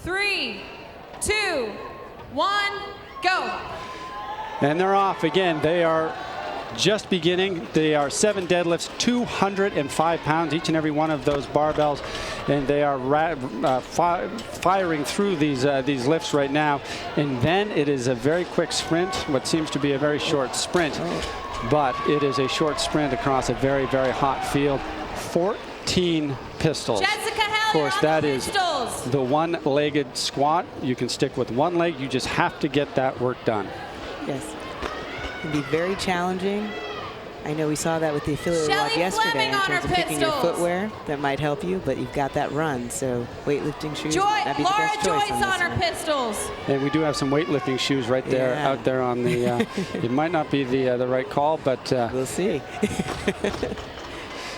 3, 2, 1, go. And they're off again. They are just beginning. They are 7 deadlifts, 205 pounds, each and every one of those barbells, and they are firing through these lifts right now. And then it is a very quick sprint, what seems to be a very short sprint, but it is a short sprint across a very, very hot field. 14 pistols. Jessica Hell, of course, that is pistols. the one-legged squat. You can stick with one leg. You just have to get that work done. Yes. It can be very challenging. I know we saw that with the affiliate Shelly log yesterday Fleming in on terms her of picking your pistols. footwear. That might help you, but you've got that run, so weightlifting shoes might not be the Laura best choice Joyce on her one. pistols. And we do have some weightlifting shoes right there, Yeah. out there on the. It might not be the right call, but We'll see.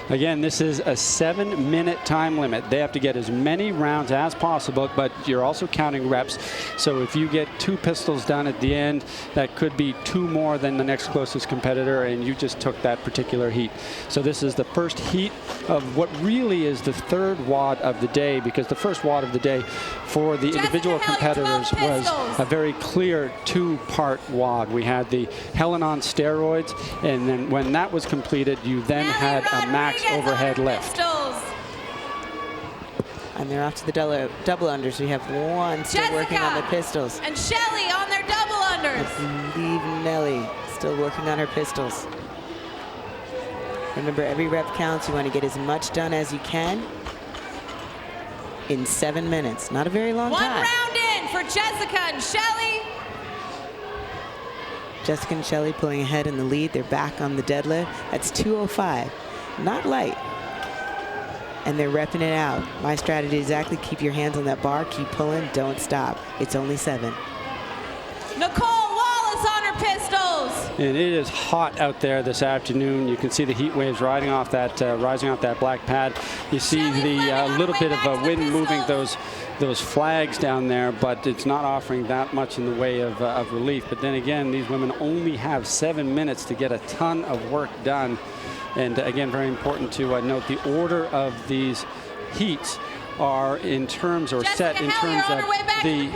again, this is a 7-minute time limit. They have to get as many rounds as possible, but you're also counting reps. So if you get 2 pistols done at the end, that could be 2 more than the next closest competitor, and you just took that particular heat. So this is the first heat of what really is the 3rd WOD of the day, because the first WOD of the day for the individual competitors was a very clear 2-part WOD. We had the Helen on steroids, and then when that was completed, you then had a max overhead lift. And they're off to the double unders. So we have one still working on the pistols. And Shelly on their double unders. I believe Nelly still working on her pistols. Remember, every rep counts. You want to get as much done as you can in 7 minutes. Not a very long time. 1 round in for Jessica and Shelly. Jessica and Shelly pulling ahead in the lead. They're back on the deadlift. That's 205. Not light. And they're repping it out. My strategy is exactly keep your hands on that bar, keep pulling, don't stop. It's only 7. Nicole Wallace on her pistols. And it is hot out there this afternoon. You can see the heat waves rising off that black pad. You see the little bit of a wind moving those flags down there, but it's not offering that much in the way of relief. But then again, these women only have 7 minutes to get a ton of work done. And again, very important to note the order of these heats are in terms or set in terms of the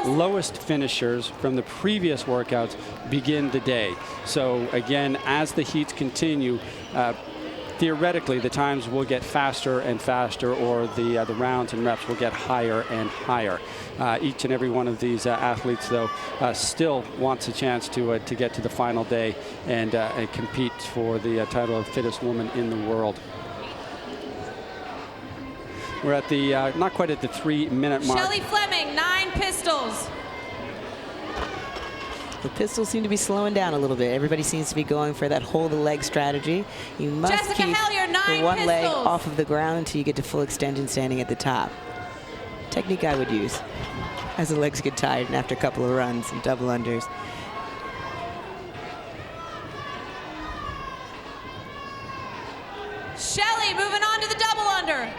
lowest finishers from the previous workouts begin the day. So again, as the heats continue, theoretically the times will get faster and faster, or the rounds and reps will get higher and higher. Each and every one of these athletes, though, still wants a chance to get to the final day and compete for the title of fittest woman in the world. We're at the not quite at the 3-minute mark. Shelly Fleming, 9 pistols. The pistols seem to be slowing down a little bit. Everybody seems to be going for that hold the leg strategy. You must Jessica keep Hellier, 9 the one leg pistols. off of the ground until you get to full extension standing at the top. Technique I would use as the legs get tired and after a couple of runs and double unders. Shelly moving on to the double under.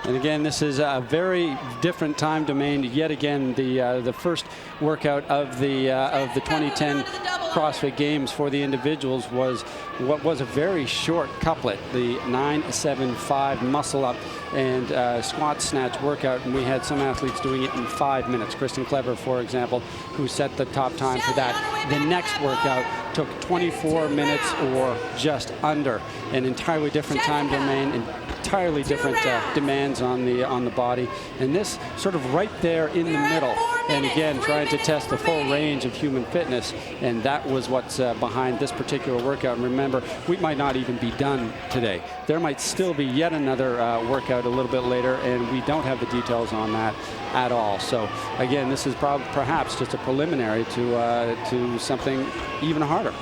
And again, this is a very different time domain. Yet again, the first workout of the 2010 CrossFit Games for the individuals was what was a very short couplet, the 9-7-5 muscle up and squat snatch workout, and we had some athletes doing it in 5 minutes. Kristen Clever, for example, who set the top time for that. The next workout took 24 minutes or just under. An entirely different time domain, entirely different demands on the body, and this sort of right there in the middle. And again, trying to test the full range of human fitness, and that was what's behind this particular workout. And remember, we might not even be done today. There might still be yet another workout a little bit later, and we don't have the details on that at all. So again, this is perhaps just a preliminary to something even harder.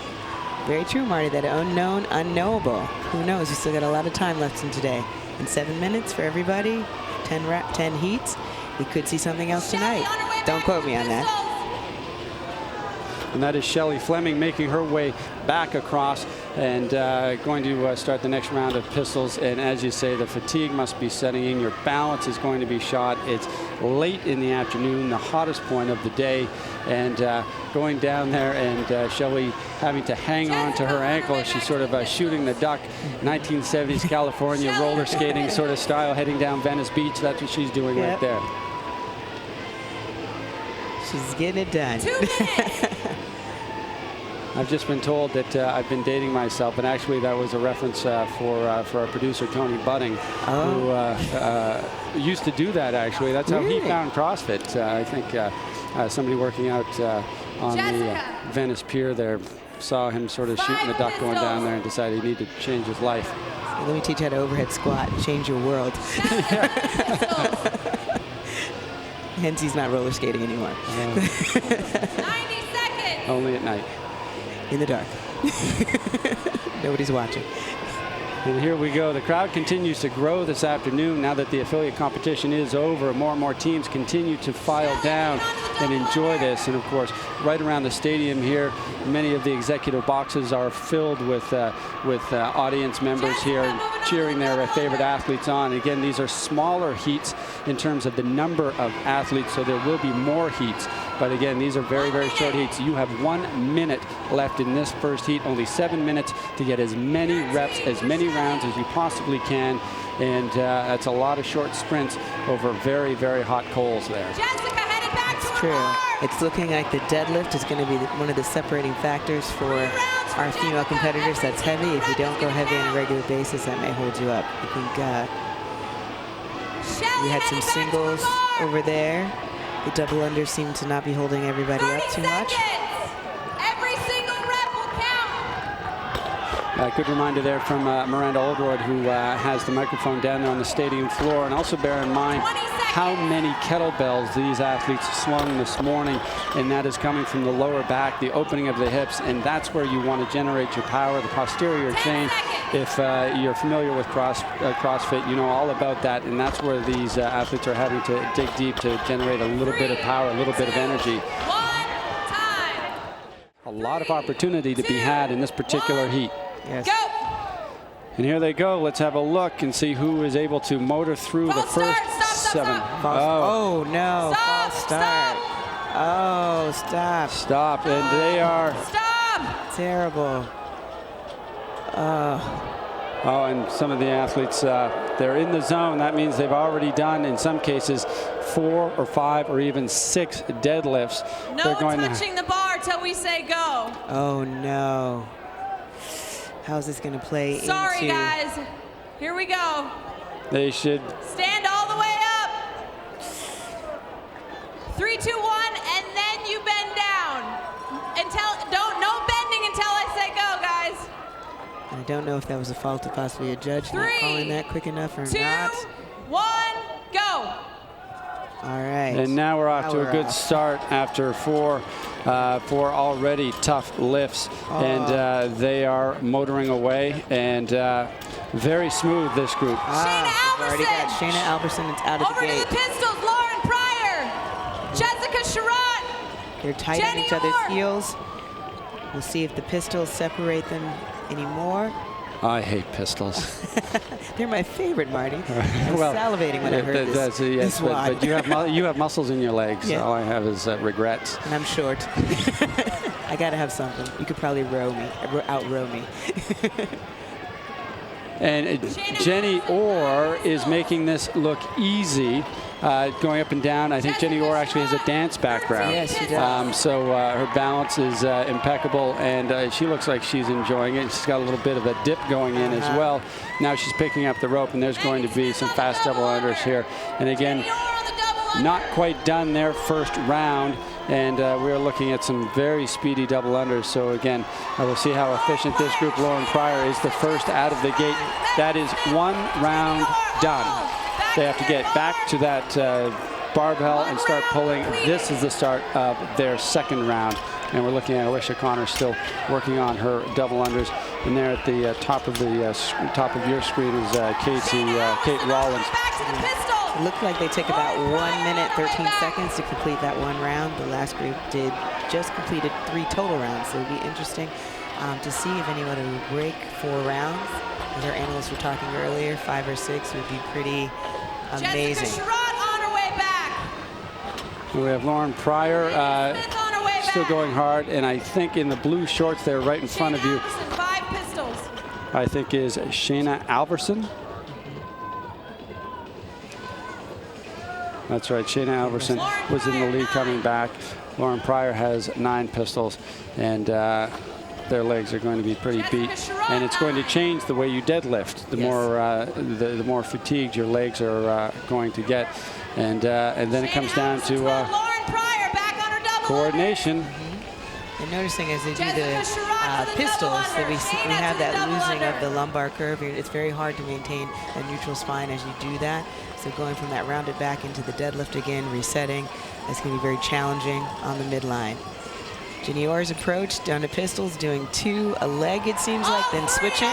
Very true, Marty. That unknown, unknowable. Who knows? We still got a lot of time left in today. In 7 minutes for everybody, 10 heats. We could see something else tonight. Don't quote me on that. And that is Shelly Fleming making her way back across and going to start the next round of pistols. And as you say, the fatigue must be setting in. Your balance is going to be shot. It's late in the afternoon, the hottest point of the day. And going down there and Shelly having to hang on to her ankle as she's sort of shooting the duck, 1970s California roller skating sort of style, heading down Venice Beach. That's what she's doing right there. She's getting it done. 2 minutes. I've just been told that I've been dating myself, and actually that was a reference for our producer Tony Budding, who used to do that. Actually, that's how he found CrossFit. I think somebody working out on the Venice Pier there saw him sort of shooting the duck going down there and decided he needed to change his life. Let me teach you how to overhead squat and change your world. Hence, he's not roller skating anymore. 90 seconds. Only at night. In the dark. Nobody's watching. And here we go. The crowd continues to grow this afternoon now that the affiliate competition is over. More and more teams continue to file down and enjoy this. And of course, right around the stadium here, many of the executive boxes are filled with audience members here cheering their favorite athletes on. Again, these are smaller heats in terms of the number of athletes, so there will be more heats. But again, these are very, very short heats. You have 1 minute left in this first heat, only 7 minutes to get as many reps, as many rounds as you possibly can. And that's a lot of short sprints over very, very hot coals there. Jessica headed back to It's true. It's looking like the deadlift is going to be one of the separating factors for our female competitors. That's heavy. If you don't go heavy on a regular basis, that may hold you up. I think we had some singles over there. The double under seemed to not be holding everybody up too much. Every single rep will count. Good reminder there from Miranda Oldroyd, who has the microphone down there on the stadium floor. And also bear in mind how many kettlebells these athletes swung this morning, and that is coming from the lower back, the opening of the hips, and that's where you want to generate your power, the posterior chain. If you're familiar with CrossFit, you know all about that, and that's where these athletes are having to dig deep to generate a little bit of power, a little bit of energy. A lot of opportunity to be had in this particular heat. Yes. Go. And here they go. Let's have a look and see who is able to motor through the first 7. Oh, no. False start. Oh, stop. Stop. And they are terrible. Oh, and some of the athletes, they're in the zone. That means they've already done, in some cases, 4 or 5 or even 6 deadlifts. No touching the bar till we say go. Oh, no. How's this going to play into? Sorry, guys. Here we go. They should stand all the way up. 3, 2, 1, and then you bend down. No bending until I say go, guys. I don't know if that was a fault of possibly a judge not calling that quick enough or 2, not. 1, go. All right. And now we're off to a good start after 4 already tough lifts. And they are motoring away, and very smooth, this group. Shayna Alverson. Already got Shayna Alverson out of the gate. Over to the pistols, Lauren Pryor. Jessica Sherratt. They're tight on each other's heels. We'll see if the pistols separate them anymore. I hate pistols. They're my favorite, Marty. I'm well, salivating when I heard this. Yes, but you have muscles in your legs. Yeah. All I have is regrets. And I'm short. I gotta have something. You could probably outrow me. And Jenny Orr is making this look easy, going up and down. I think Jenny Orr actually has a dance background. Yes, she does. So her balance is impeccable, and she looks like she's enjoying it. She's got a little bit of a dip going in as well. Now she's picking up the rope, and there's going to be some fast double unders here. And again, not quite done their first round, and we're looking at some very speedy double unders. So again, we'll see how efficient this group. Lauren Pryor is the first out of the gate. That is 1 round done. They have to get back to that barbell and start pulling. This is the start of their second round, and we're looking at Alicia Connor still working on her double unders. And there at the top of your screen is Kate Rollins. It looked like they took about 1 minute, 13 seconds to complete that 1 round. The last group just completed 3 total rounds. So it'll be interesting to see if anyone would break 4 rounds. As our analysts were talking earlier, 5 or 6 would be pretty amazing. Jessica Sherratt on her way back. We have Lauren Pryor still going hard, and I think in the blue shorts there right in front of you, 5 pistols. I think is Shayna Alverson. That's right. Shayna Alverson was in the lead coming back. Lauren Pryor has 9 pistols, and their legs are going to be pretty beat, and it's going to change the way you deadlift. The more the more fatigued your legs are going to get, and then it comes down to coordination. And noticing as they do the pistols that we have that losing of the lumbar curve. It's very hard to maintain a neutral spine as you do that. So going from that rounded back into the deadlift again, resetting, that's going to be very challenging on the midline. Jenny Orr's approach down to pistols, doing 2 a leg, it seems like, then switching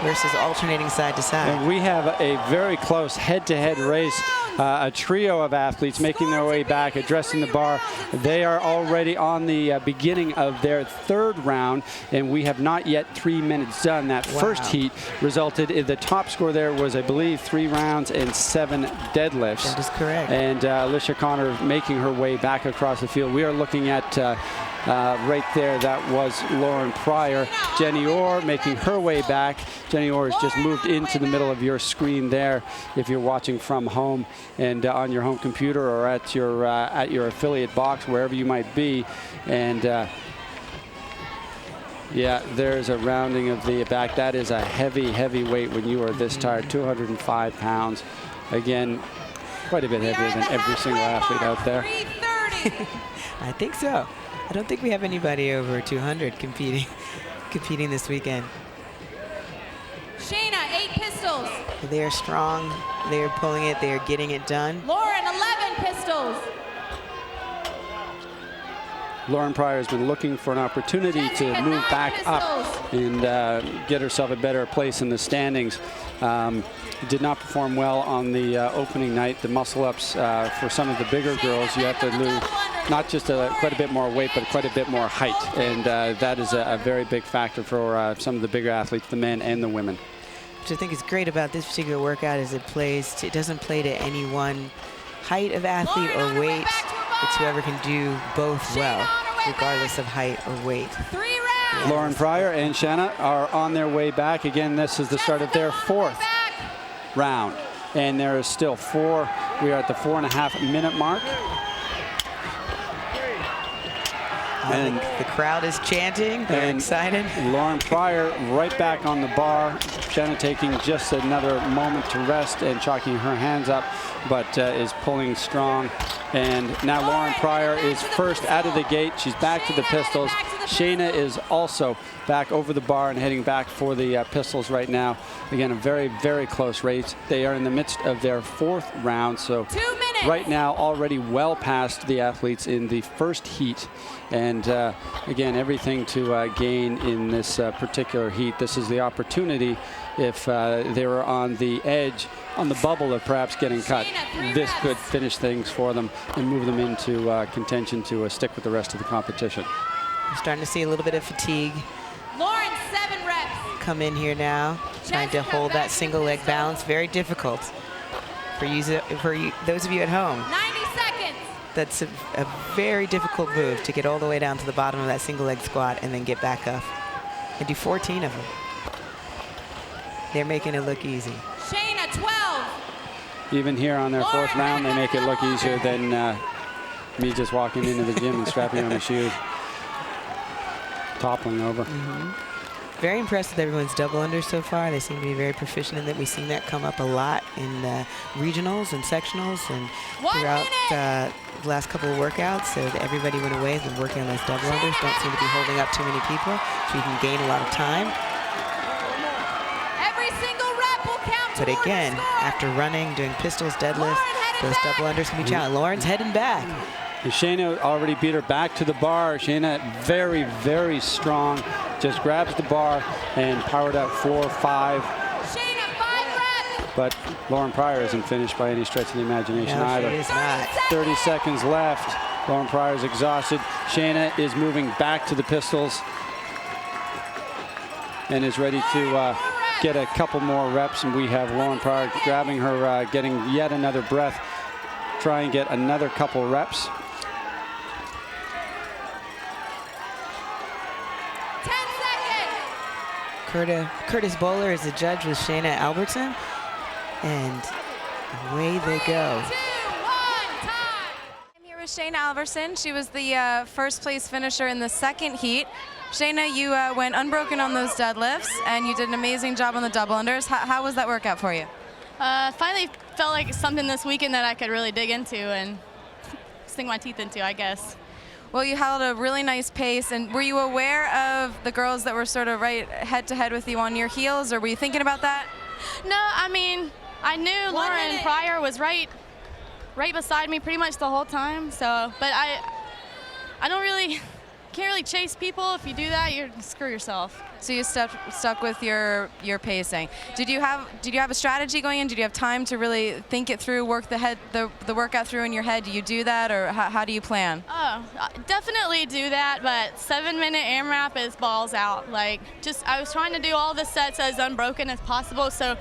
versus alternating side to side. And we have a very close head-to-head race. A trio of athletes making their way back, addressing the bar. They are already on the beginning of their 3rd round, and we have not yet 3 minutes done. That first heat resulted in the top score there was, I believe, 3 rounds and 7 deadlifts. That is correct. And Alicia Connor making her way back across the field. We are looking at right there, that was Lauren Pryor. Jenny Orr making her way back. Jenny Orr has just moved into the middle of your screen there if you're watching from home and on your home computer or at your affiliate box, wherever you might be. And yeah, there's a rounding of the back. That is a heavy, heavy weight when you are this tired, 205 pounds. Again, quite a bit heavier than every single athlete out there. I think so. I don't think we have anybody over 200 competing this weekend. Shayna, 8 pistols. They are strong. They are pulling it. They are getting it done. Lauren, 11 pistols. Lauren Pryor has been looking for an opportunity to move back up and get herself a better place in the standings. Did not perform well on the opening night. The muscle-ups for some of the bigger girls, you have to lose not just quite a bit more weight, but quite a bit more height. And that is a very big factor for some of the bigger athletes, the men and the women. Which I think is great about this particular workout is it doesn't play to any one height of athlete or weight. It's whoever can do both well, regardless of height or weight. 3 rounds. Lauren Pryor and Shanna are on their way back. Again, this is the start of their 4th round. And there is still 4. We are at the 4.5-minute mark. And the crowd is chanting. They're excited. Lauren Pryor right back on the bar. Shanna taking just another moment to rest and chalking her hands up, but is pulling strong. And now Lauren Pryor is first out of the gate. She's back to the pistols. Shayna is also back over the bar and heading back for the pistols right now. Again, a very, very close race. They are in the midst of their 4th round, so 2 minutes. Right now already well past the athletes in the first heat. And again, everything to gain in this particular heat. This is the opportunity if they were on the edge, on the bubble of perhaps getting cut. This could finish things for them and move them into contention to stick with the rest of the competition. We're starting to see a little bit of fatigue. Lauren, 7 reps. Come in here now, trying to hold that single leg balance. Very difficult for those of you at home. 90 seconds. That's a very difficult move to get all the way down to the bottom of that single leg squat and then get back up. And do 14 of them. They're making it look easy. Shayna, 12. Even here on their 4th round, they make it look easier than me just walking into the gym and strapping on a shoe, toppling over. Very impressed with everyone's double under so far. They seem to be very proficient in that. We've seen that come up a lot in regionals and sectionals and throughout the last couple of workouts. So that everybody went away and been working on those double unders. Don't seem to be holding up too many people, so you can gain a lot of time. Every single rep will count. But again, after running, doing pistols, deadlifts, those double unders can be challenging. Lauren's heading back. And Shayna already beat her back to the bar. Shayna very, very strong. Just grabs the bar and powered up 4, 5. Shayna, 5 reps. But Lauren Pryor isn't finished by any stretch of the imagination either. She is not. 30 seconds left. Lauren Pryor is exhausted. Shayna is moving back to the pistols and is ready to get a couple more reps. And we have Lauren Pryor grabbing her, getting yet another breath. Try and get another couple reps. 10 seconds. Curtis Bowler is the judge with Shayna Albertson. And away they go. 3, 2, 1. is Shayna Alverson. She was the first place finisher in the second heat. Shayna, you went unbroken on those deadlifts, and you did an amazing job on the double unders. How was that workout for you? Finally felt like something this weekend that I could really dig into and sink my teeth into, I guess. Well, you held a really nice pace, and were you aware of the girls that were sort of right head-to-head with you on your heels, or were you thinking about that? No, I mean, I knew Lauren Pryor was right beside me pretty much the whole time. So, but I can't really chase people. If you do that, you screw yourself. So you stuck with your pacing. Did you have a strategy going in? Did you have time to really think it through, work the workout through in your head? Do you do that, or how do you plan? Oh, definitely do that, but 7-minute AMRAP is balls out. Like, I was trying to do all the sets as unbroken as possible, so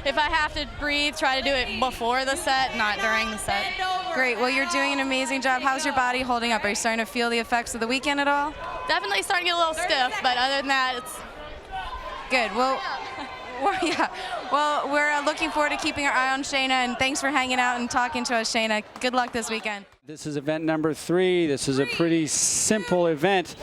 if I have to breathe, try to do it before the set, not during the set. Great. Well, you're doing an amazing job. How's your body holding up? Are you starting to feel the effects of the weekend at all? Definitely starting to get a little stiff, but other than that, it's good. Well, we're looking forward to keeping our eye on Shayna, and thanks for hanging out and talking to us, Shayna. Good luck this weekend. This is event number 3. This is a pretty simple event.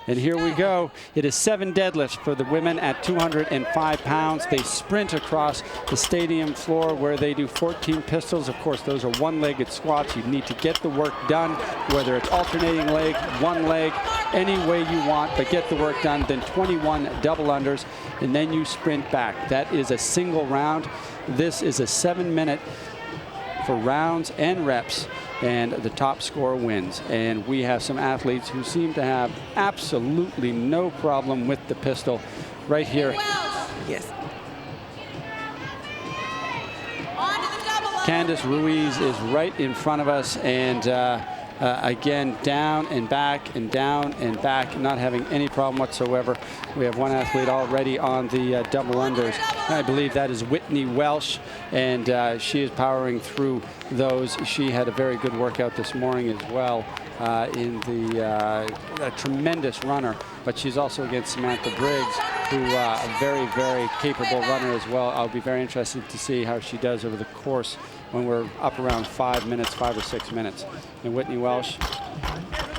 And here we go. It is 7 deadlifts for the women at 205 pounds. They sprint across the stadium floor where they do 14 pistols. Of course, those are one-legged squats. You need to get the work done, whether it's alternating leg, one leg, any way you want, but get the work done. Then 21 double unders, and then you sprint back. That is a single round. This is a 7-minute for rounds and reps, and the top score wins. And we have some athletes who seem to have absolutely no problem with the pistol right here. Yes. Candice Ruiz is right in front of us, and again, down and back and down and back, not having any problem whatsoever. We have one athlete already on the double unders. I believe that is Whitney Welsh, and she is powering through those. She had a very good workout this morning as well, in a tremendous runner, but she's also against Samantha Briggs, who a very, very capable runner as well. I'll be very interested to see how she does over the course when we're up around 5 or 6 minutes. And Whitney Welsh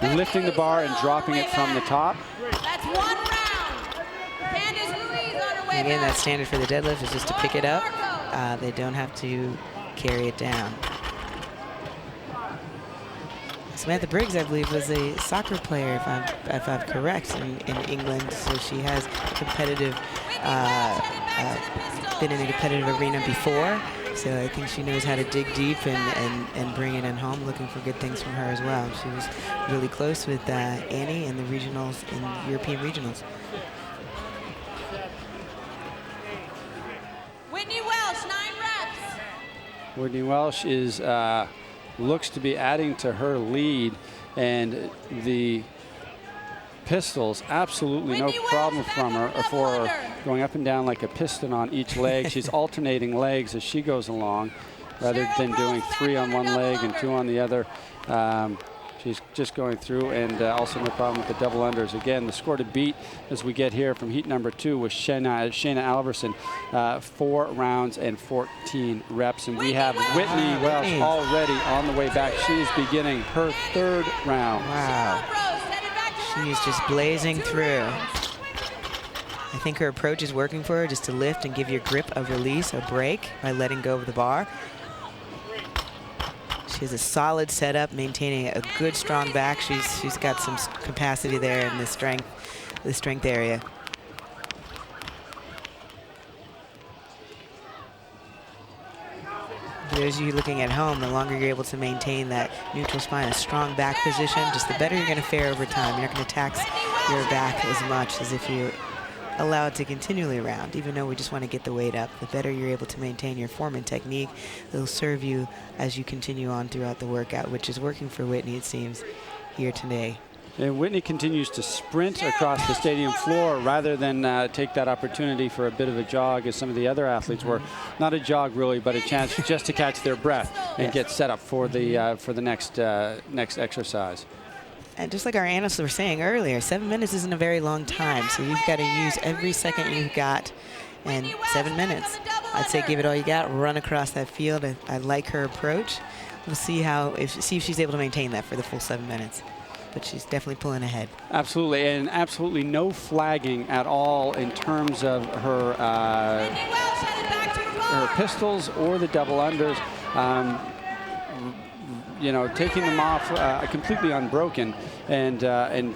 lifting the bar and dropping it from the top. That's 1 round. Candice Ruiz on her way Again, back. that standard for the deadlift is just to pick it up. They don't have to carry it down. Samantha Briggs, I believe, was a soccer player, if I'm correct, in England. So she has competitive, been in a competitive arena before. So I think she knows how to dig deep and bring it in home, looking for good things from her as well. She was really close with Annie in the regionals, in European regionals. Whitney Welsh, 9 reps. Whitney Welsh is looks to be adding to her lead, and the pistols, absolutely no problem from her, for her, going up and down like a piston on each leg. She's alternating legs as she goes along, rather than doing 3 on one leg and 2 on the other. She's just going through, and also no problem with the double unders. Again, the score to beat as we get here from heat number 2 was Shayna Alverson, 4 rounds and 14 reps. And we have Whitney Welsh already on the way back. She is beginning her 3rd round. Wow. She's just blazing through. I think her approach is working for her, just to lift and give your grip a release, a break, by letting go of the bar. She has a solid setup, maintaining a good, strong back. She's got some capacity there in the strength area. For those of you looking at home, the longer you're able to maintain that neutral spine, a strong back position, just the better you're going to fare over time. You're not going to tax your back as much as if you allow it to continually round. Even though we just want to get the weight up, the better you're able to maintain your form and technique, it'll serve you as you continue on throughout the workout, which is working for Whitney, it seems, here today. And Whitney continues to sprint across the stadium floor rather than take that opportunity for a bit of a jog, as some of the other athletes were. Not a jog really, but a chance just to catch their breath and get set up for the next exercise. And just like our analysts were saying earlier, 7 minutes isn't a very long time, so you've got to use every second you've got and 7 minutes. I'd say give it all you got, run across that field. I like her approach. We'll see if she's able to maintain that for the full 7 minutes. But she's definitely pulling ahead. Absolutely, and absolutely no flagging at all in terms of her pistols or the double unders. You know, taking them off completely unbroken and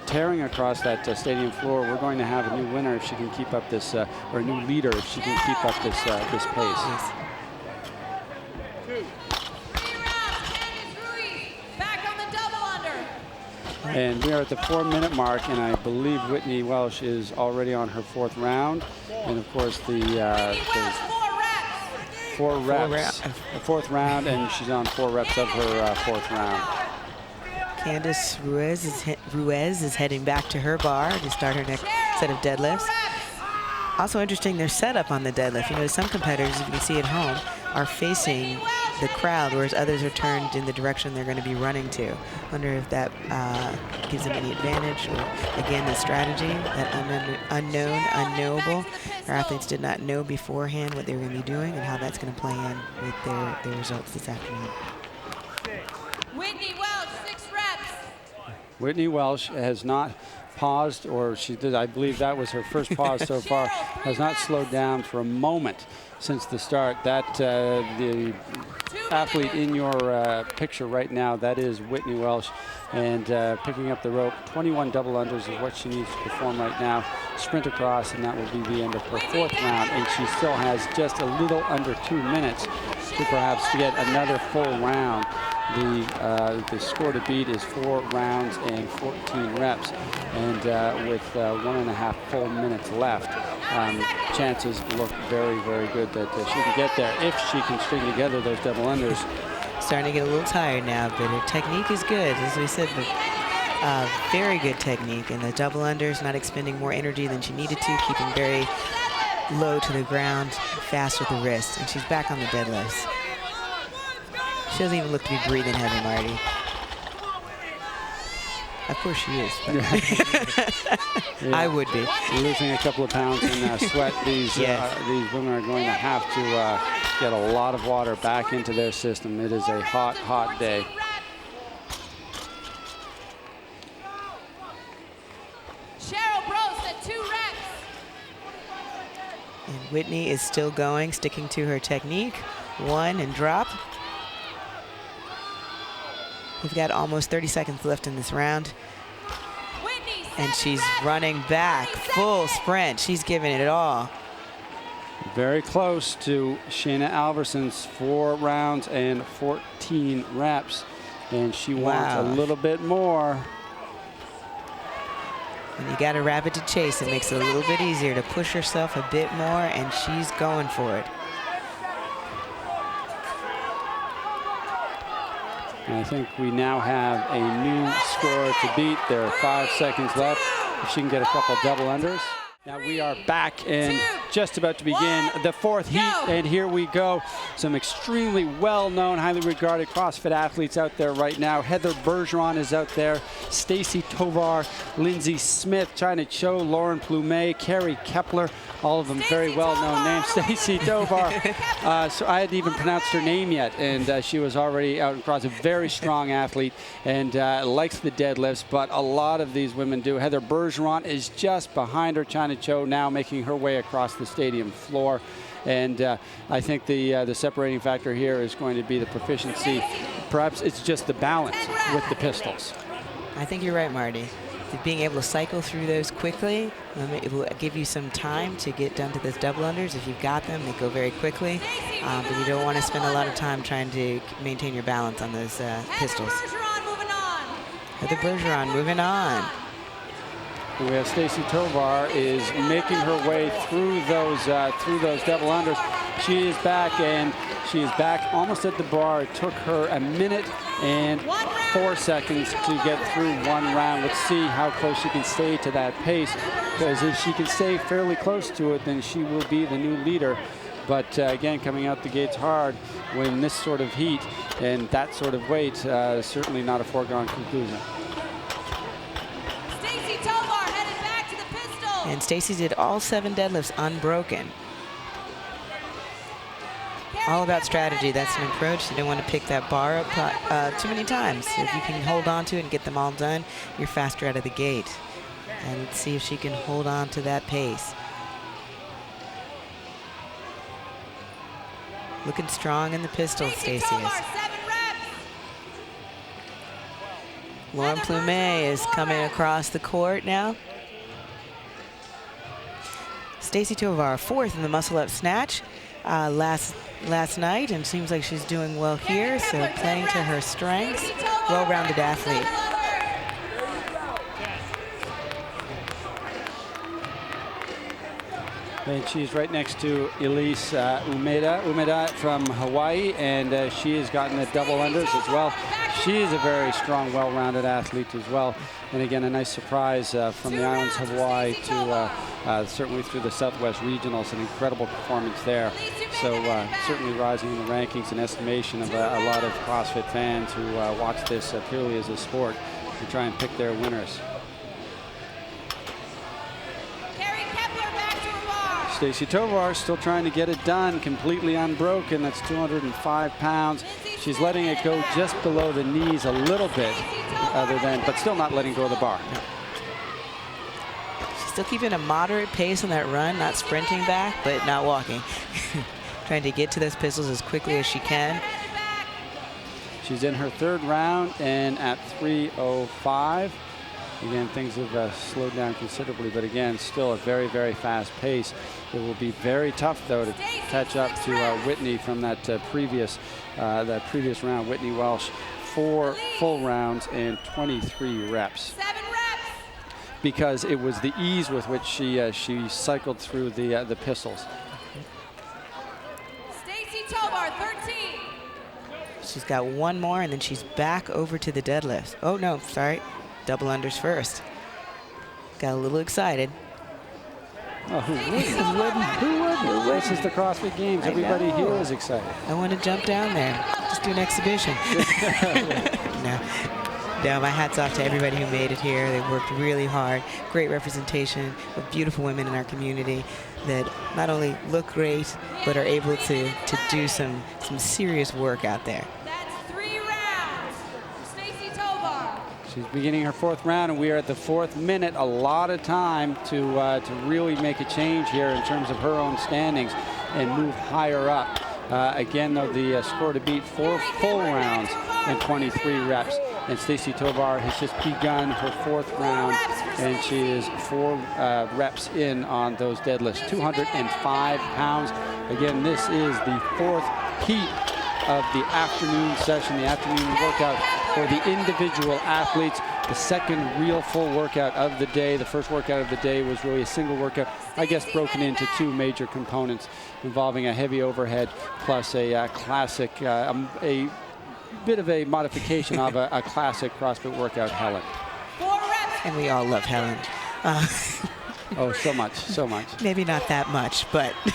tearing across that stadium floor. We're going to have a new winner if she can keep up this, or a new leader if she can keep up this this pace. Yes. And we are at the 4-minute mark, and I believe Whitney Welsh is already on her 4th round. And of course, the 4th round, and she's on 4 reps of her 4th round. Candice Ruiz is heading back to her bar to start her next set of deadlifts. Also interesting, their setup on the deadlift. You know, some competitors, if you can see at home, are facing the crowd, whereas others are turned in the direction they're going to be running to. Wonder if that gives them any advantage, or again, the strategy, that unknown, unknowable. Our athletes did not know beforehand what they were going to be doing and how that's going to play in with their results this afternoon. Whitney Welsh, 6 reps. Whitney Welsh has not paused, or she did, I believe that was her first pause so far, has not slowed down for a moment since the start. That the athlete in your picture right now, that is Whitney Welsh, and picking up the rope. 21 double unders is what she needs to perform right now. Sprint across, and that will be the end of her 4th round, and she still has just a little under 2 minutes to perhaps get another full round. The score to beat is 4 rounds and 14 reps, and with 1.5 full minutes left, chances look very, very good that she can get there if she can string together those double unders. Starting to get a little tired now, but her technique is good. As we said, very good technique, and the double unders, not expending more energy than she needed to, keeping very low to the ground, fast with the wrist, and she's back on the deadlifts. She doesn't even look to be breathing heavy, Marty. Of course she is. Yeah. I would be. Losing a couple of pounds in sweat, these women are going to have to get a lot of water back into their system. It is a hot, hot day. Cheryl Brost at 2 reps. And Whitney is still going, sticking to her technique. 1 and drop. We've got almost 30 seconds left in this round. And she's running back, full sprint. She's giving it all. Very close to Shayna Alverson's 4 rounds and 14 reps. And she wants a little bit more. When you got a rabbit to chase, it makes it a little bit easier to push herself a bit more, and she's going for it. And I think we now have a new score to beat. There are 5 seconds left. If she can get a couple double unders. Now we are back and just about to begin the 4th heat, and here we go. Some extremely well-known, highly regarded CrossFit athletes out there right now. Heather Bergeron is out there, Stacy Tovar, Lindsay Smith, China Cho, Lauren Plumet, Carrie Kepler, all of them very well-known names. Stacy Tovar, so I hadn't even pronounced her name yet, and she was already out across. A very strong athlete and likes the deadlifts, but a lot of these women do. Heather Bergeron is just behind her. China Cho now making her way across the stadium floor, and I think the separating factor here is going to be the proficiency. Perhaps it's just the balance with the pistols. I think you're right, Marty. Being able to cycle through those quickly, it will give you some time to get done to those double unders. If you've got them, they go very quickly, but you don't want to spend a lot of time trying to maintain your balance on those pistols. Heather Bergeron moving on. We have Stacy Tovar is making her way through those double unders. She is back, and she is back almost at the bar. It took her a minute and 4 seconds to get through 1 round. Let's see how close she can stay to that pace, because if she can stay fairly close to it, then she will be the new leader. But again, coming out the gates hard when this sort of heat and that sort of weight, certainly not a foregone conclusion. Stacy Tovar headed back to the pistol. And Stacy did all 7 deadlifts unbroken. all about strategy. That's an approach. You don't want to pick that bar up too many times. If you can hold on to it and get them all done, you're faster out of the gate. And let's see if she can hold on to that pace. Looking strong in the pistol, Stacy is. Lauren Plumet is coming across the court now. Stacy Tovar, 4th in the muscle-up snatch last night, and seems like she's doing well here, so playing to her strengths. Well-rounded athlete. And she's right next to Elise Umeda from Hawaii, and she has gotten the double unders as well. She is a very strong, well-rounded athlete as well. And again, a nice surprise from the islands of Hawaii to certainly through the Southwest Regionals, an incredible performance there. So certainly rising in the rankings and estimation of a lot of CrossFit fans who watch this purely as a sport and try and pick their winners. Stacy Tovar still trying to get it done, completely unbroken. That's 205 pounds. She's letting it go just below the knees a little bit, but still not letting go of the bar. She's still keeping a moderate pace on that run, not sprinting back, but not walking. Trying to get to those pistols as quickly as she can. She's in her 3rd round and at 3:05. Again, things have slowed down considerably, but again, still a very, very fast pace. It will be very tough, though, to catch up to Whitney from that previous round. Whitney Welsh, 4 full rounds and 23 reps. 7 reps. Because it was the ease with which she cycled through the pistols. Stacy Tovar, 13. She's got one more, and then she's back over to the deadlift. Oh, no, sorry. Double unders first. Got a little excited. Oh, who wouldn't? Who wouldn't? This is the CrossFit Games. Everybody here is excited. I want to jump down there. Just do an exhibition. No, my hat's off to everybody who made it here. They worked really hard. Great representation of beautiful women in our community that not only look great, but are able to do some serious work out there. That's 3 rounds. Stacy Tovar. She's beginning her 4th round, and we are at the 4th minute. A lot of time to really make a change here in terms of her own standings and move higher up. Again, though, the score to beat, 4 full rounds and 23 reps. And Stacy Tovar has just begun her 4th round, and she is 4 reps in on those deadlifts. 205 pounds. Again, this is the 4th heat of the afternoon session, the afternoon workout for the individual athletes. The 2nd real full workout of the day. The first workout of the day was really a single workout, I guess broken into 2 major components involving a heavy overhead plus a classic, a bit of a modification of a classic CrossFit workout, Helen. 4 reps. And we all love Helen. Oh, so much, so much. Maybe not that much, but. 2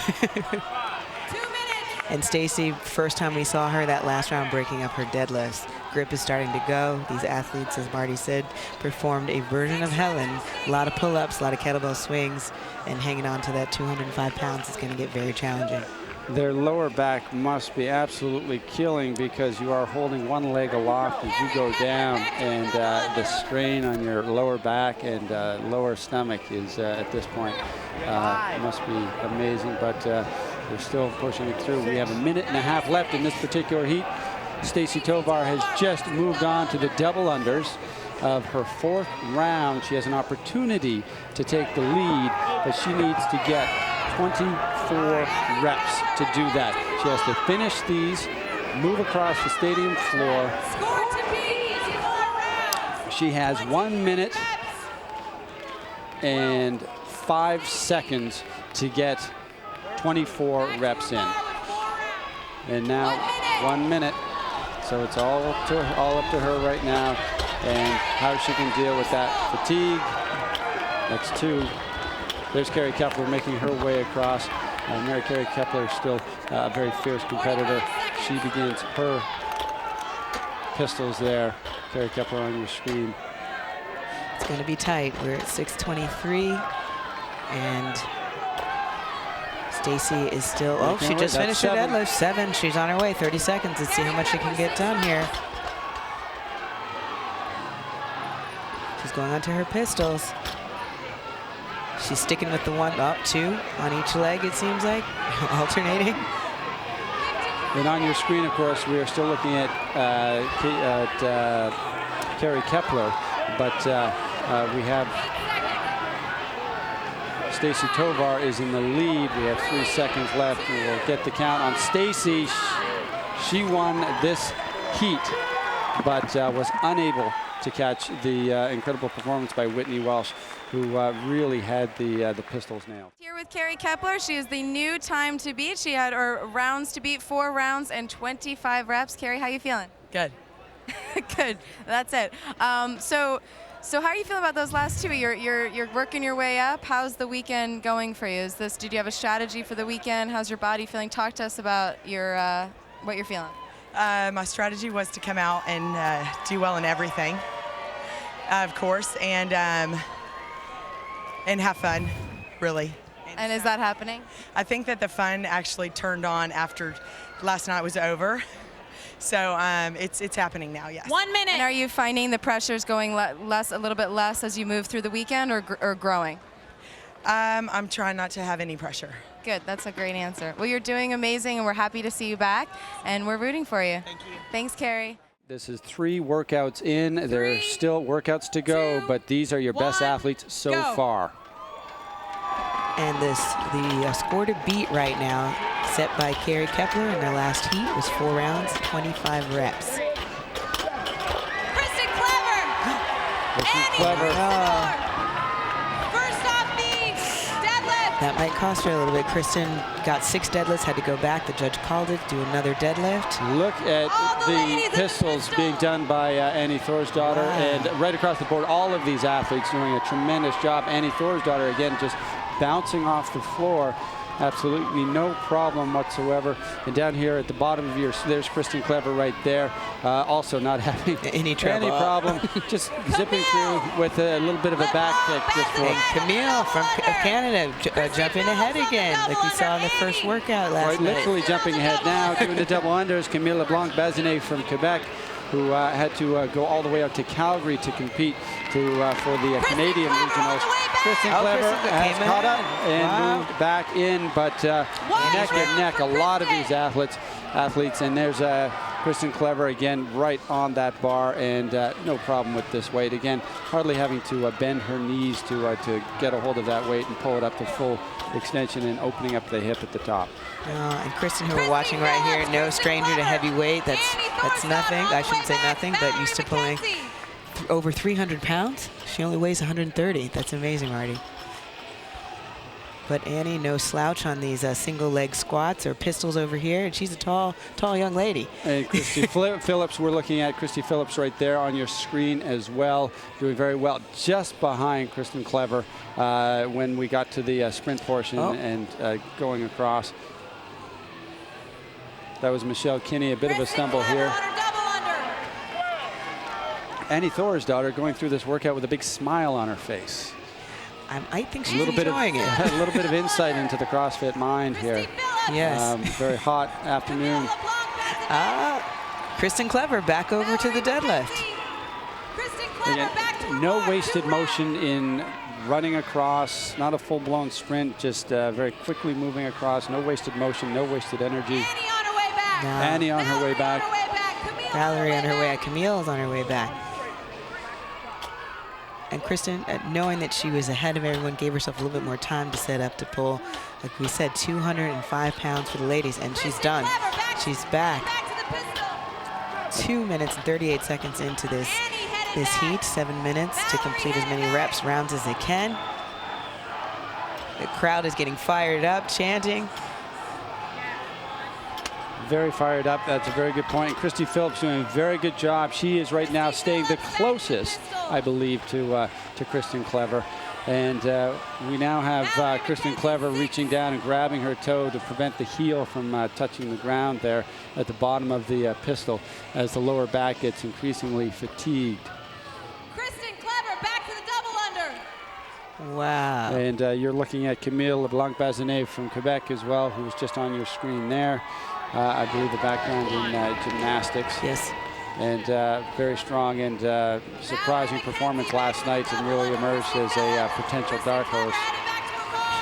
minutes. And Stacy, first time we saw her that last round breaking up her deadlifts. Grip is starting to go. These athletes, as Marty said, performed a version of Helen. A lot of pull-ups, a lot of kettlebell swings, and hanging on to that 205 pounds is going to get very challenging. Their lower back must be absolutely killing because you are holding one leg aloft as you go down, and the strain on your lower back and lower stomach is at this point must be amazing, but they're still pushing it through. We have a minute and a half left in this particular heat. Stacy Tovar has just moved on to the double unders of her 4th round. She has an opportunity to take the lead, but she needs to get 24 reps to do that. She has to finish these, move across the stadium floor. Score to beat, 4 rounds. She has 1 minute and 5 seconds to get 24 reps in. And now 1 minute. So it's all up to her right now, and how she can deal with that fatigue. That's 2. There's Carrie Kepler making her way across. Mary Carrie Kepler is still a very fierce competitor. She begins her pistols there. Carrie Kepler on your screen. It's going to be tight. We're at 6:23, and Stacy is still, oh, she Can't just wait. finished That's her deadlift. 7, she's on her way, 30 seconds. Let's see how much she can get done here. She's going on to her pistols. She's sticking with the 1, up 2 on each leg, it seems like, alternating. And on your screen, of course, we are still looking at Carrie Kepler, but we have Stacy Tovar is in the lead. We have 3 seconds left. We'll get the count on Stacy. She won this heat, but was unable to catch the incredible performance by Whitney Welsh, who really had the pistols nailed. Here with Carrie Kepler, she is the new time to beat. She had or rounds to beat, 4 rounds and 25 reps. Carrie, how you feeling? Good. Good. That's it. So how are you feeling about those last 2? You're working your way up. How's the weekend going for you? Did you have a strategy for the weekend? How's your body feeling? Talk to us about your what you're feeling. My strategy was to come out and do well in everything, of course, and have fun, really. And is that happening? I think that the fun actually turned on after last night was over. So it's happening now, yes. 1 minute. And are you finding the pressure's going a little bit less as you move through the weekend, or growing? I'm trying not to have any pressure. Good. That's a great answer. Well, you're doing amazing, and we're happy to see you back, and we're rooting for you. Thank you. Thanks, Carrie. This is 3 workouts in. There are still workouts to go, but these are your best athletes so far. And the score to beat right now, set by Carrie Kepler in their last heat, was 4 rounds, 25 reps. Kristen Clever! Kristen Clever. First off the deadlift! That might cost her a little bit. Kristen got 6 deadlifts, had to go back. The judge called it, do another deadlift. Look at the pistols being done by Annie Thorsdottir, and right across the board, all of these athletes doing a tremendous job. Annie Thorsdottir, again, just bouncing off the floor. Absolutely no problem whatsoever. And down here at the bottom of there's Kristen Clever right there, also not having any problem, just zipping through with a little bit of a back kick. Just for Camille from Canada jumping ahead again, like we saw in the first workout last night. Literally jumping ahead now, doing the double unders. Camille LeBlanc-Bazinet from Quebec, who had to go all the way out to Calgary to compete for the Canadian regionals. Kristen Clever has caught up and moved back in, but neck and neck, a lot of these athletes, and there's Kristen Clever again right on that bar, and no problem with this weight. Again, hardly having to bend her knees to get a hold of that weight and pull it up to full extension and opening up the hip at the top. And Kristen, who we're watching right here, no stranger to heavy weight. That's nothing. I shouldn't say nothing, but used to pulling over 300 pounds. She only weighs 130. That's amazing, Marty. But Annie, no slouch on these single leg squats or pistols over here, and she's a tall young lady. And Christy Phillips, we're looking at Christy Phillips right there on your screen as well, doing very well, just behind Kristen Clever when we got to the sprint portion and going across. That was Michelle Kinney, a bit of a stumble here. Annie Thorsdottir going through this workout with a big smile on her face. I think she's enjoying it. A little bit of insight into the CrossFit mind here. Yes. Very hot afternoon. Kristen Clever back over to the deadlift. Again, no wasted motion in running across, not a full-blown sprint, just very quickly moving across. No wasted motion, no wasted energy. Annie on her way back. Valerie on her way back. Camille's on her way back. And Kristen, knowing that she was ahead of everyone, gave herself a little bit more time to set up to pull. Like we said, 205 pounds for the ladies, and she's done. She's back. 2 minutes and 38 seconds into this heat. 7 minutes to complete as many rounds as they can. The crowd is getting fired up, chanting. Very fired up. That's a very good point. Christy Phillips doing a very good job. She is right now staying the closest, I believe, to Kristen Clever. And we now have Kristen Clever reaching down and grabbing her toe to prevent the heel from touching the ground there at the bottom of the pistol as the lower back gets increasingly fatigued. Kristen Clever back to the double under. Wow. And you're looking at Camille LeBlanc-Bazinet from Quebec as well, who's just on your screen there. I believe a background in gymnastics. Yes. And very strong and surprising performance last night, and really emerged as a potential dark horse.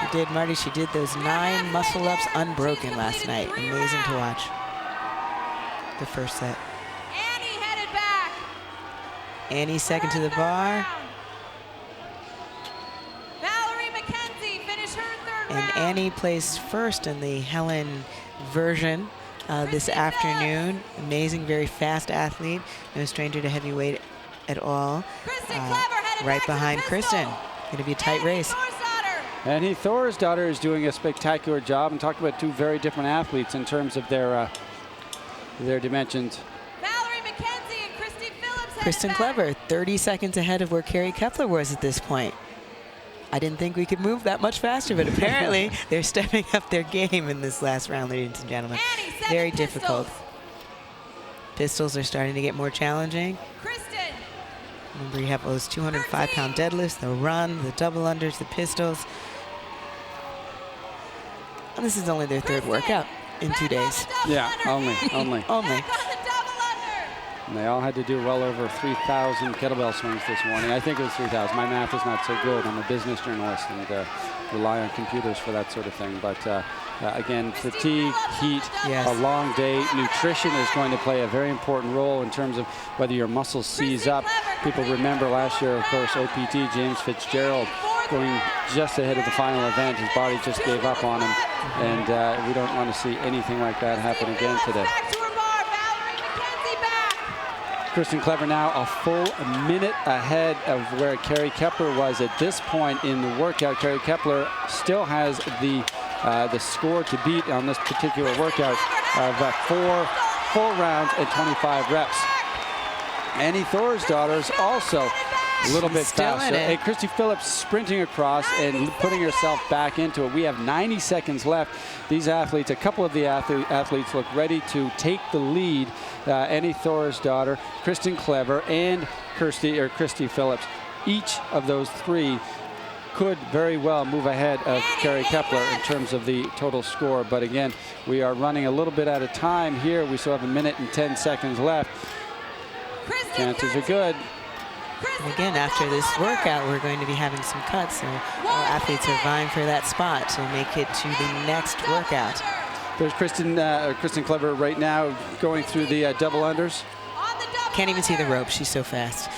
She did, Marty. She did those 9 muscle-ups unbroken last night. Amazing to watch. The first set. Annie headed back. Annie second to the bar. Valerie McKenzie finished her third And round. Annie placed first in the Helen version this afternoon. Amazing, very fast athlete. No stranger to heavyweight at all. Right behind Kristen. Going to be a tight race. Annie Thorisdottir is doing a spectacular job, and talked about 2 very different athletes in terms of their dimensions. Valerie McKenzie and Christy Phillips. Kristen Clever, 30 seconds ahead of where Carrie Kepler was at this point. I didn't think we could move that much faster, but apparently they're stepping up their game in this last round, ladies and gentlemen. Very difficult. Pistols are starting to get more challenging. Kristen. Remember, you have those 205-pound deadlifts, the run, the double unders, the pistols. And this is only their 3rd workout in 2 days. Yeah, only. Only. And they all had to do well over 3,000 kettlebell swings this morning. I think it was 3,000. My math is not so good. I'm a business journalist and rely on computers for that sort of thing. But again, fatigue, heat, Yes. a long day. Nutrition is going to play a very important role in terms of whether your muscles seize up. People remember last year, of course, OPT, James Fitzgerald, going just ahead of the final event. His body just gave up on him. And we don't want to see anything like that happen again today. Kristen Clever now a full minute ahead of where Carrie Kepler was at this point in the workout. Carrie Kepler still has the score to beat on this particular workout of 4 full rounds and 25 reps. Annie Thorisdottir is also a little bit still faster. in it. And Christy Phillips sprinting across and putting herself back into it. We have 90 seconds left. These athletes, a couple of the athletes look ready to take the lead. Annie Thorisdottir, Kristen Clever, and Christy Phillips. Each of those 3 could very well move ahead of Carrie Kepler in terms of the total score. But again, we are running a little bit out of time here. We still have 1 minute and 10 seconds left. Chances are good. And again, after this workout, we're going to be having some cuts. So our athletes are vying for that spot to make it to the next workout. There's Kristen Clever right now going through the double unders. Can't even see the rope. She's so fast.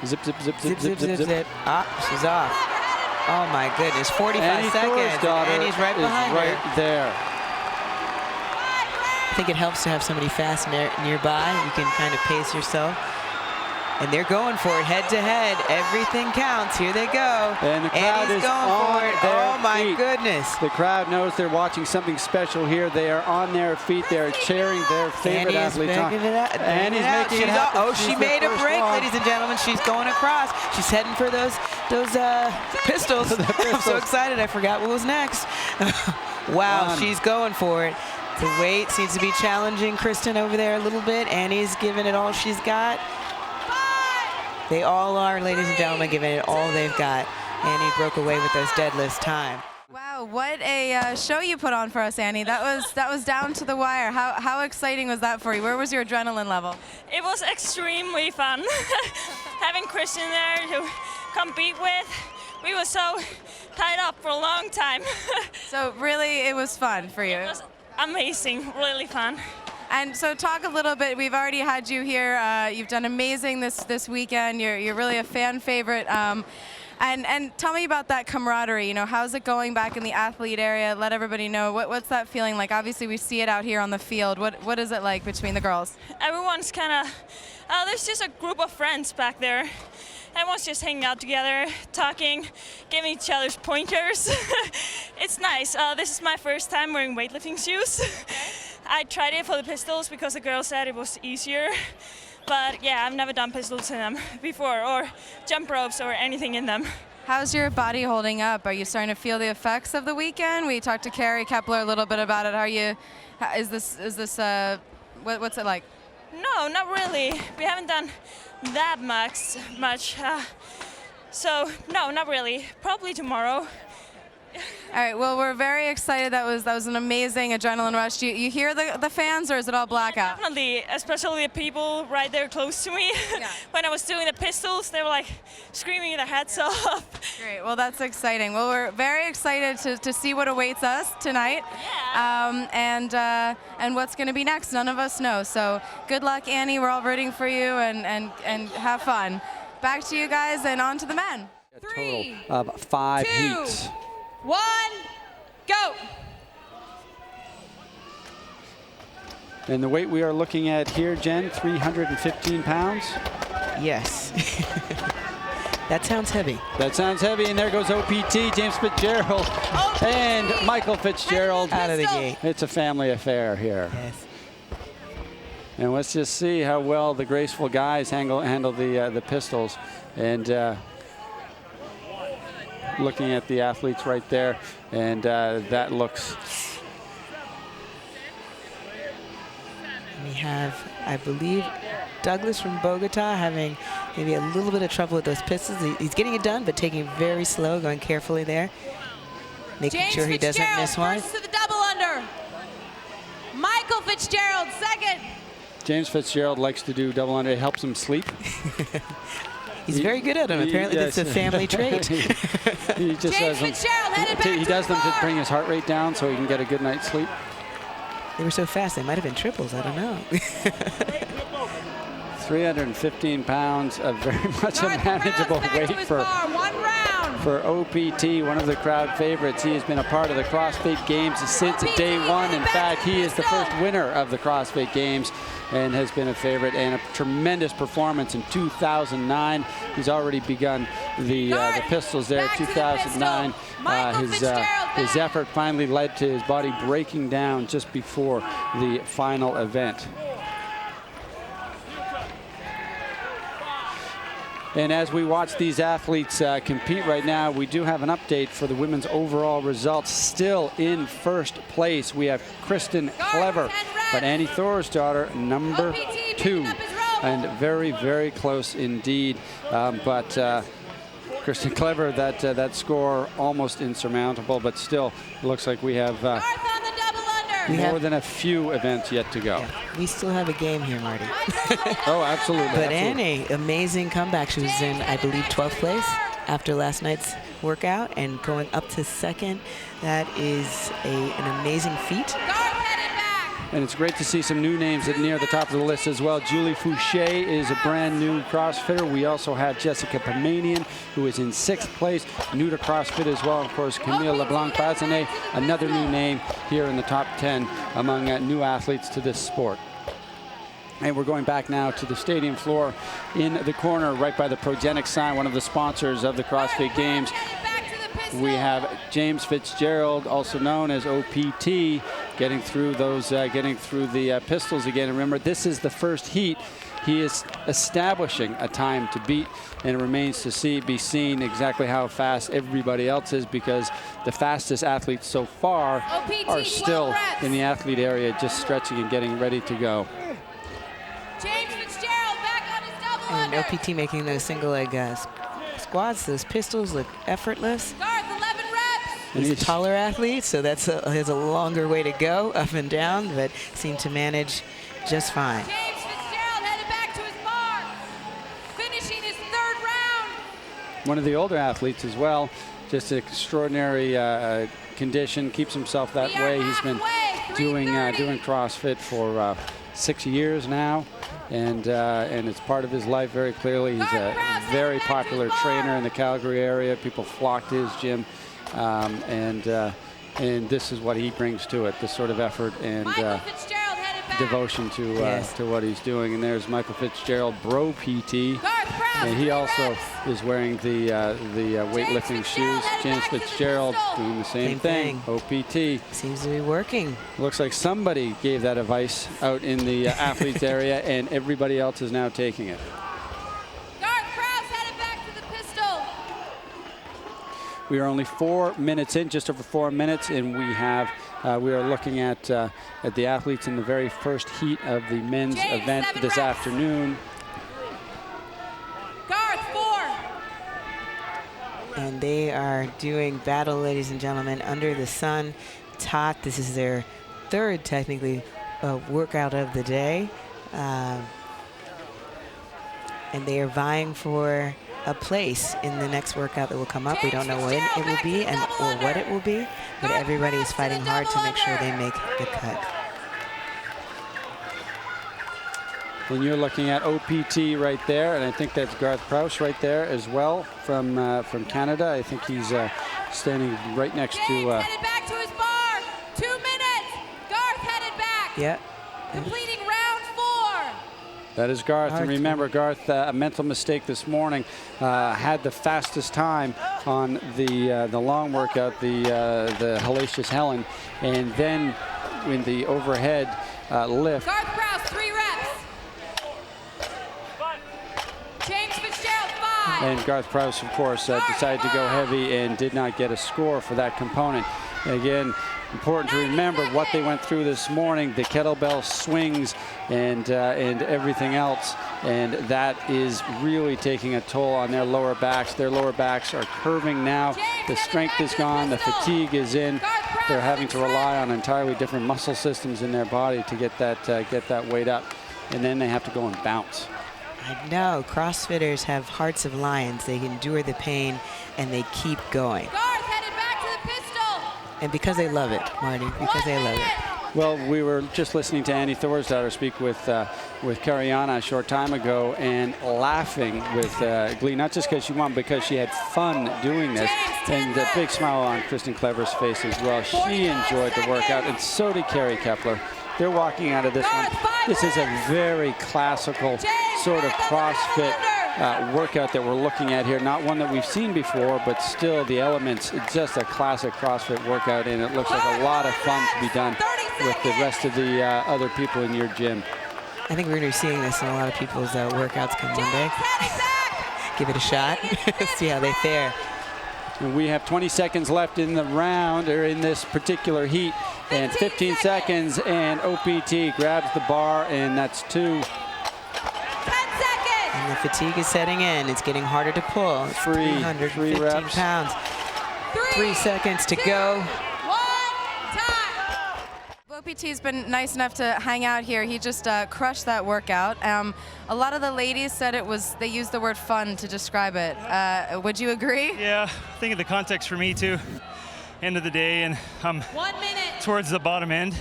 Zip, zip, zip, zip, Zip, zip, zip, zip. Ah, she's off. Oh my goodness, 45 Annie seconds. Thorisdottir And he's right behind is right her. there. I think it helps to have somebody fast nearby. You can kind of pace yourself. And they're going for it head to head. Everything counts. Here they go. And the crowd Annie's is going on for it. their Oh my feet. goodness. The crowd knows they're watching something special here. They are on their feet. They're cheering their favorite Annie is athlete on. making it out. Annie's making it She's happen. Oh, She's she the made a first break, one. ladies and gentlemen. She's going across. She's heading for those pistols. I'm so excited. I forgot what was next. Wow, she's going for it. The weight seems to be challenging Kristen over there a little bit. Annie's giving it all she's got. They all are, ladies and gentlemen, giving it all they've got. Annie broke away with those deadlifts time. Wow, what a show you put on for us, Annie. That was down to the wire. How exciting was that for you? Where was your adrenaline level? It was extremely fun. Having Kristen there to compete with, we were so tied up for a long time. So really, it was fun for you. It was amazing, really fun. And so talk a little bit. We've already had you here. You've done amazing this weekend. You're really a fan favorite. And tell me about that camaraderie. You know, how's it going back in the athlete area? Let everybody know what's that feeling like. Obviously, we see it out here on the field. What is it like between the girls? Everyone's kind of, there's just a group of friends back there. Everyone's just hanging out together, talking, giving each other's pointers. It's nice. This is my first time wearing weightlifting shoes. I tried it for the pistols because the girl said it was easier. But yeah, I've never done pistols in them before, or jump ropes or anything in them. How's your body holding up? Are you starting to feel the effects of the weekend? We talked to Carrie Kepler a little bit about it. How are you? Is this what's it like? No, not really. We haven't done that much. So no, not really. Probably tomorrow. All right, well, we're very excited. That was an amazing adrenaline rush. Do you hear the fans, or is it all blackout? Definitely, especially the people right there close to me. Yeah. When I was doing the pistols, they were like screaming their heads off. Great, well, that's exciting. Well, we're very excited to see what awaits us tonight. Yeah. And what's going to be next. None of us know. So good luck, Annie. We're all rooting for you, and have fun. Back to you guys, and on to the men. A total of 5 heats. 1, go! And the weight we are looking at here, Jen, 315 pounds. Yes. That sounds heavy. That sounds heavy, and there goes OPT, James Fitzgerald, and Michael Fitzgerald. Out of the gate. It's a family affair here. Yes. And let's just see how well the graceful guys handle the pistols. And looking at the athletes right there, and that looks. We have, I believe, Douglas from Bogota having maybe a little bit of trouble with those pistols. He's getting it done, but taking it very slow, going carefully there, making sure he doesn't miss one. First to the double under. Michael Fitzgerald, second. James Fitzgerald likes to do double under. It helps him sleep. He's very good at them. Apparently, yes. that's a family trait. He just James Fitzgerald headed back he to does the them to bar. bring his heart rate down so he can get a good night's sleep. They were so fast, they might have been triples. I don't know. 315 pounds, a very much a manageable weight for OPT, one of the crowd favorites. He has been a part of the CrossFit Games since day one. In fact, he is the first winner of the CrossFit Games and has been a favorite, and a tremendous performance in 2009. He's already begun the pistols there. 2009, his effort finally led to his body breaking down just before the final event. And as we watch these athletes compete right now, we do have an update for the women's overall results. Still in first place, we have Kristen Clever, but Annie Thorsdottir, number 2. And very, very close indeed. But Kristen Clever, that score almost insurmountable, but still looks like we have more than a few events yet to go. Yeah, we still have a game here, Marty. Oh, absolutely. But absolutely. Annie, amazing comeback. She was in, I believe, 12th place after last night's workout and going up to second. That is an amazing feat. And it's great to see some new names near the top of the list as well. Julie Fouché is a brand new CrossFitter. We also have Jessica Pamanian, who is in 6th place, new to CrossFit as well. Of course, Camille LeBlanc-Bazinet, another new name here in the top 10 among new athletes to this sport. And we're going back now to the stadium floor in the corner right by the Progenics sign, one of the sponsors of the CrossFit Games. We have James Fitzgerald, also known as OPT, getting through the pistols again. And remember, this is the first heat. He is establishing a time to beat, and it remains to be seen exactly how fast everybody else is, because the fastest athletes so far are still in the athlete area, just stretching and getting ready to go. James Fitzgerald back on his double And under. OPT making those single leg squats. Those pistols look effortless. Garth, 11 reps. He's a taller athlete, so that's has a longer way to go up and down, but seemed to manage just fine. James Fitzgerald headed back to his bar, finishing his 3rd round. One of the older athletes as well, just extraordinary condition, keeps himself that way. He's been doing CrossFit for 6 years now, and it's part of his life very clearly. He's a very popular trainer in the Calgary area. People flock to his gym, and this is what he brings to it, this sort of effort and devotion to what he's doing. And there's Michael Fitzgerald, Bro PT, and he also is wearing the weightlifting shoes. James Fitzgerald doing the same thing. OPT. Seems to be working. Looks like somebody gave that advice out in the athletes area, and everybody else is now taking it. We are only 4 minutes in, just over 4 minutes, and we are looking at the athletes in the very first heat of the men's event this afternoon. Garth, 4. And they are doing battle, ladies and gentlemen, under the sun. Tot, this is their third, technically, workout of the day. And they are vying for a place in the next workout that will come up. We don't know when it will be or what it will be, but everybody is fighting hard to make sure they make the cut. And you're looking at OPT right there, and I think that's Garth Prowse right there as well from Canada. I think he's standing right next to. Headed back to his bar. 2 minutes. Garth headed back. Yeah. Completing round 4. That is Garth. And remember, Garth, a mental mistake this morning, had the fastest time on the long workout, the Hellacious Helen, and then in the overhead lift. Garth Prowse, 3 reps. James Fitzgerald, 5. And Garth Prowse, of course, decided to go heavy and did not get a score for that component. And again, important to remember what they went through this morning, the kettlebell swings and everything else. And that is really taking a toll on their lower backs. Their lower backs are curving now. The strength is gone. The fatigue is in. They're having to rely on entirely different muscle systems in their body to get that weight up. And then they have to go and bounce. I know, CrossFitters have hearts of lions. They endure the pain and they keep going. Garth headed back to the pistol. And because they love it, Marty, because they love it. Well, we were just listening to Annie Thorsdottir speak with Kariana a short time ago and laughing with glee, not just because she won, because she had fun doing this. And a big smile on Kristen Clever's face as well. She enjoyed the workout, and so did Carrie Kepler. They're walking out of this one. This is a very classical sort of CrossFit workout that we're looking at here. Not one that we've seen before, but still the elements, it's just a classic CrossFit workout, and it looks like a lot of fun to be done with the rest of the other people in your gym. I think we're going to be seeing this in a lot of people's workouts come Monday. Give it a shot, see how they fare. And we have 20 seconds left in the round, or in this particular heat, and 15 seconds, and OPT grabs the bar, and that's 2. 10 seconds. And the fatigue is setting in. It's getting harder to pull. It's 315 reps. pounds. 3 seconds to go. 1 time. OPT's been nice enough to hang out here. He just crushed that workout. A lot of the ladies said they used the word fun to describe it. Would you agree? Yeah, I think of the context for me too. End of the day, and I'm 1 minute. towards the bottom end.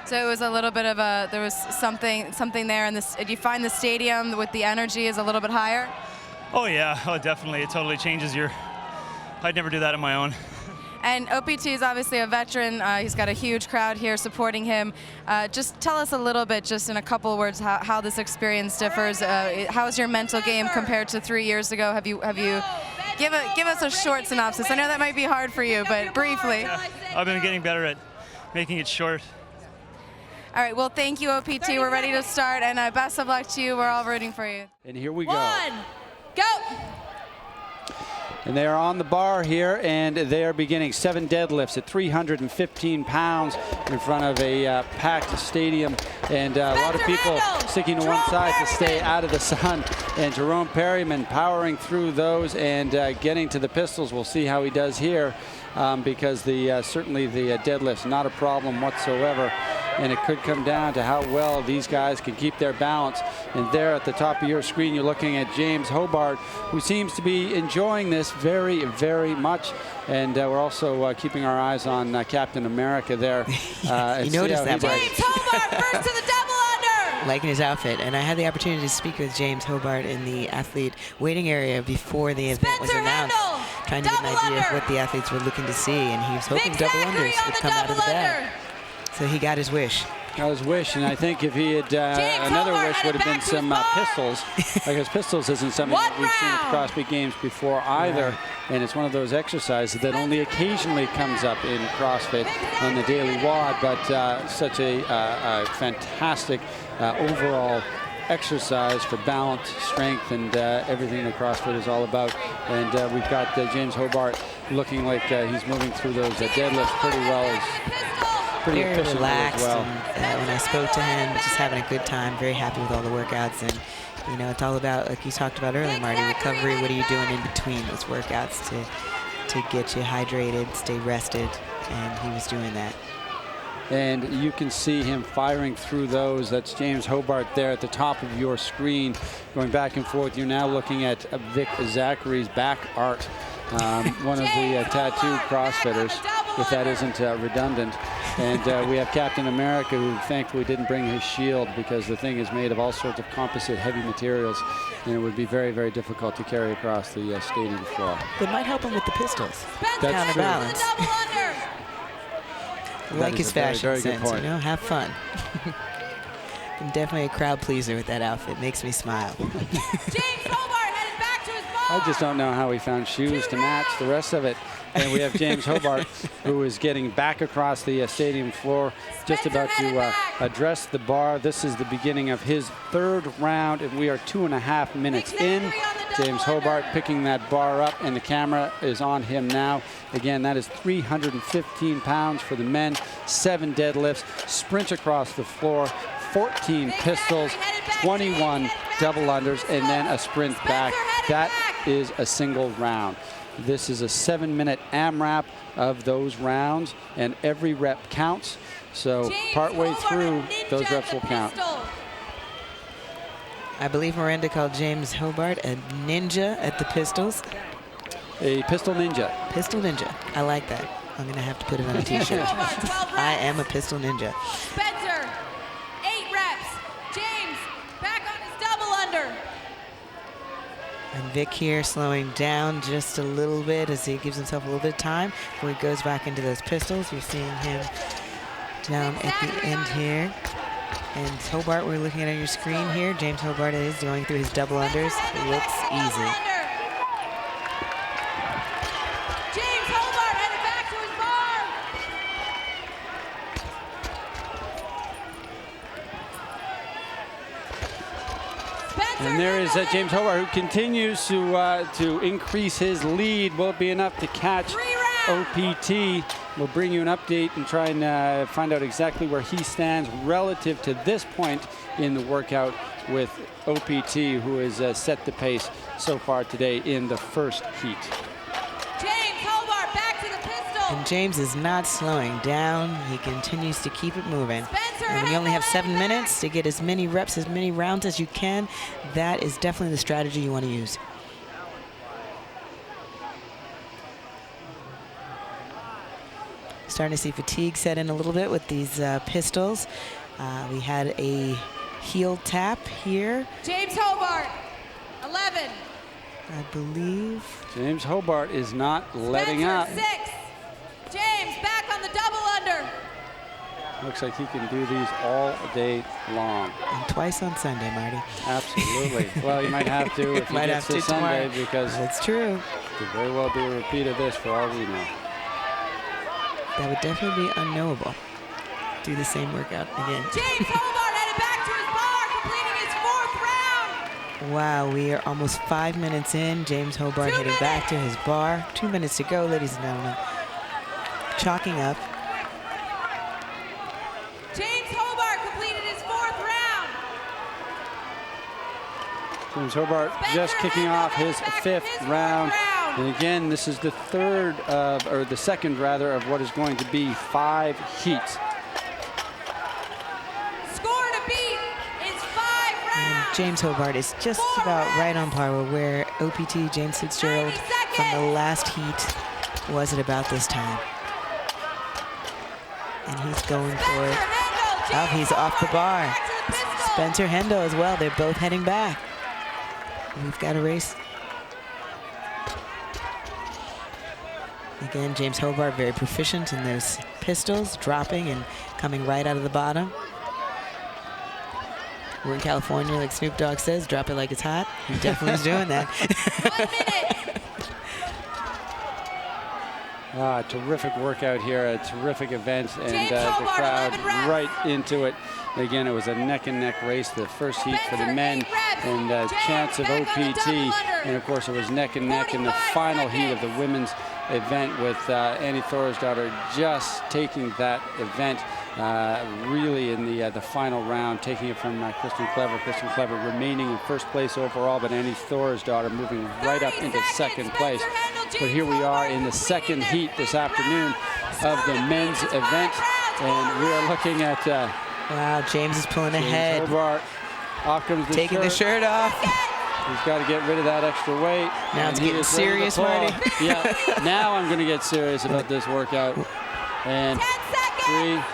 So it was a little bit of there was something there. And did you find the stadium with the energy is a little bit higher? Oh yeah, oh definitely. It totally changes I'd never do that on my own. And OPT is obviously a veteran. He's got a huge crowd here supporting him. Just tell us a little bit, just in a couple of words, how this experience differs. How's your mental game compared to 3 years ago? Have you give us a short synopsis? I know that might be hard for you, but briefly. Yeah, I've been getting better at making it short. All right, well, thank you, OPT. We're ready to start, and best of luck to you. We're all rooting for you. And here we go. 1, go. And they are on the bar here, and they are beginning 7 deadlifts at 315 pounds in front of a packed stadium, and a lot of people sticking to one side to stay out of the sun. And Jerome Perryman powering through those and getting to the pistols. We'll see how he does here, because certainly the deadlift's not a problem whatsoever. And it could come down to how well these guys can keep their balance. And there at the top of your screen, you're looking at James Hobart, who seems to be enjoying this very, very much. And we're also keeping our eyes on Captain America there. You noticed that, Mark. James Hobart first to the double-under. Liking his outfit. And I had the opportunity to speak with James Hobart in the athlete waiting area before the event was announced, trying to get an idea of what the athletes were looking to see. And he was hoping double-unders would come out of the bag. So he got his wish. Got his wish, and I think if he had another wish would have been some pistols, because pistols isn't something that we've seen at CrossFit Games before either, and it's one of those exercises that only occasionally comes up in CrossFit on the daily WOD, but such a fantastic overall exercise for balance, strength, and everything that CrossFit is all about. And we've got James Hobart looking like he's moving through those deadlifts pretty well. Pretty very relaxed, as well. And when I spoke to him, just having a good time, very happy with all the workouts, and You know, it's all about, like you talked about earlier, Marty, recovery. What are you doing in between those workouts to get you hydrated, stay rested? And he was doing that. And you can see him firing through those. That's James Hobart there at the top of your screen, going back and forth. You're now looking at Vic Zachary's back art, one of the tattooed CrossFitters, if that isn't redundant. And we have Captain America, who thankfully didn't bring his shield, because the thing is made of all sorts of composite heavy materials, and it would be very, very difficult to carry across the stadium floor. It might help him with the pistols. That's counterbalance. Like his fashion sense, you know, have fun. I'm definitely a crowd pleaser with that outfit. Makes me smile. James Hobart headed back to his bar. I just don't know how he found shoes to match the rest of it. And we have James Hobart, who is getting back across the stadium floor, just about to address the bar. This is the beginning of his third round, and we are 2.5 minutes in. James Hobart picking that bar up, and the camera is on him now. Again, that is 315 pounds for the men, 7 deadlifts, sprint across the floor, 14 pistols, 21 double unders, and then a sprint back. That is a single round. This is a 7-minute AMRAP of those rounds, and every rep counts. So partway through, those reps will count. I believe Miranda called James Hobart a ninja at the pistols. A pistol ninja. Pistol ninja. I like that. I'm going to have to put it on a t-shirt. I am a pistol ninja. Spencer, 8 reps. James, back on his double under. And Vic here slowing down just a little bit as he gives himself a little bit of time before he goes back into those pistols. You're seeing him down at the end here. And Hobart, we're looking at on your screen here. James Hobart is going through his double unders. It looks easy. James Hobart headed back to his bar. And there is James Hobart, who continues to increase his lead. Will it be enough to catch OPT? We'll bring you an update and try and find out exactly where he stands relative to this point in the workout with OPT, who has set the pace so far today in the first heat. James Hobart back to the pistol. And James is not slowing down. He continues to keep it moving. And when you only have 7 minutes to get as many reps, as many rounds as you can, that is definitely the strategy you want to use. Starting to see fatigue set in a little bit with these pistols. We had a heel tap here. James Hobart, 11. I believe. James Hobart is not letting up. 6. James back on the double under. Looks like he can do these all day long. And twice on Sunday, Marty. Absolutely. Well, you might have to if he Might gets have to to Sunday, tomorrow. because That's true. could very well be a repeat of this for all we know. That would definitely be unknowable. Do the same workout again. James Hobart headed back to his bar, completing his 4th round. Wow, we are almost 5 minutes in. James Hobart heading back to his bar. 2 minutes to go, ladies and gentlemen. Chalking up. James Hobart completed his 4th round. James Hobart just kicking off his 5th round. And again, this is the second rather, of what is going to be 5 heats. Score to beat is 5 rounds. And James Hobart is just about right on par with where OPT James Fitzgerald 90 from the seconds. last heat was at about this time. And he's going for it. Oh, he's off the bar. Spencer Hendo as well. They're both heading back. We've got a race. Again, James Hobart very proficient in those pistols, dropping and coming right out of the bottom. We're in California, like Snoop Dogg says, drop it like it's hot. He definitely is doing that. 1 minute. Terrific workout here, a terrific event, and James the Hobart, crowd 11 reps. right into it. Again, it was a neck-and-neck race, the first heat for the men, and chance of OPT, and of course it was neck-and-neck in the final heat of the women's event, with Annie Thorisdottir just taking that event really in the final round, taking it from Kristen Clever. Kristen Clever remaining in first place overall, but Annie Thorisdottir moving right up into second place. But here we are in the second heat this afternoon of the men's event, and we are looking at wow, James is pulling ahead. Hobart. Off comes taking the shirt off. He's got to get rid of that extra weight. Now it's getting serious, Marty. Yeah, now I'm going to get serious about this workout. And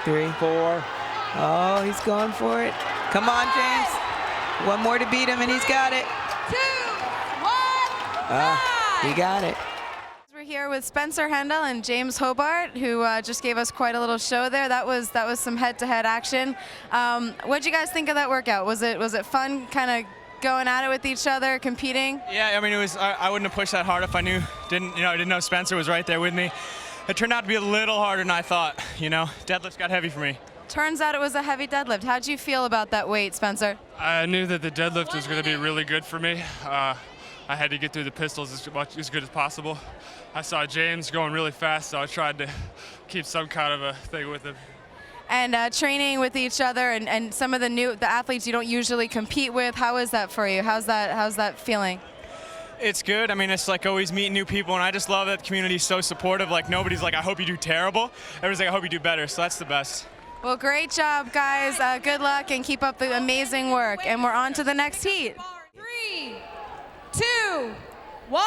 3, 4. Oh, he's going for it. Come on, James. One more to beat him, and he's got it. 2, 1, he got it. We're here with Spencer Hendel and James Hobart, who just gave us quite a little show there. That was some head-to-head action. What did you guys think of that workout? Was it fun, kind of going at it with each other, competing? Yeah, I mean, it was. I wouldn't have pushed that hard if I didn't know Spencer was right there with me. It turned out to be a little harder than I thought. Deadlifts got heavy for me. Turns out it was a heavy deadlift. How'd you feel about that weight, Spencer? I knew that the deadlift was going to be really good for me. I had to get through the pistols as good as possible. I saw James going really fast, so I tried to keep some kind of a thing with him. And training with each other and some of the athletes you don't usually compete with, how is that for you? How's that feeling? It's good. I mean, it's like always meeting new people, and I just love that the community's so supportive. Like, nobody's like, I hope you do terrible. Everyone's like, I hope you do better, so that's the best. Well, great job, guys. Good luck, and keep up the amazing work. And we're on to the next heat. 3, 2, 1,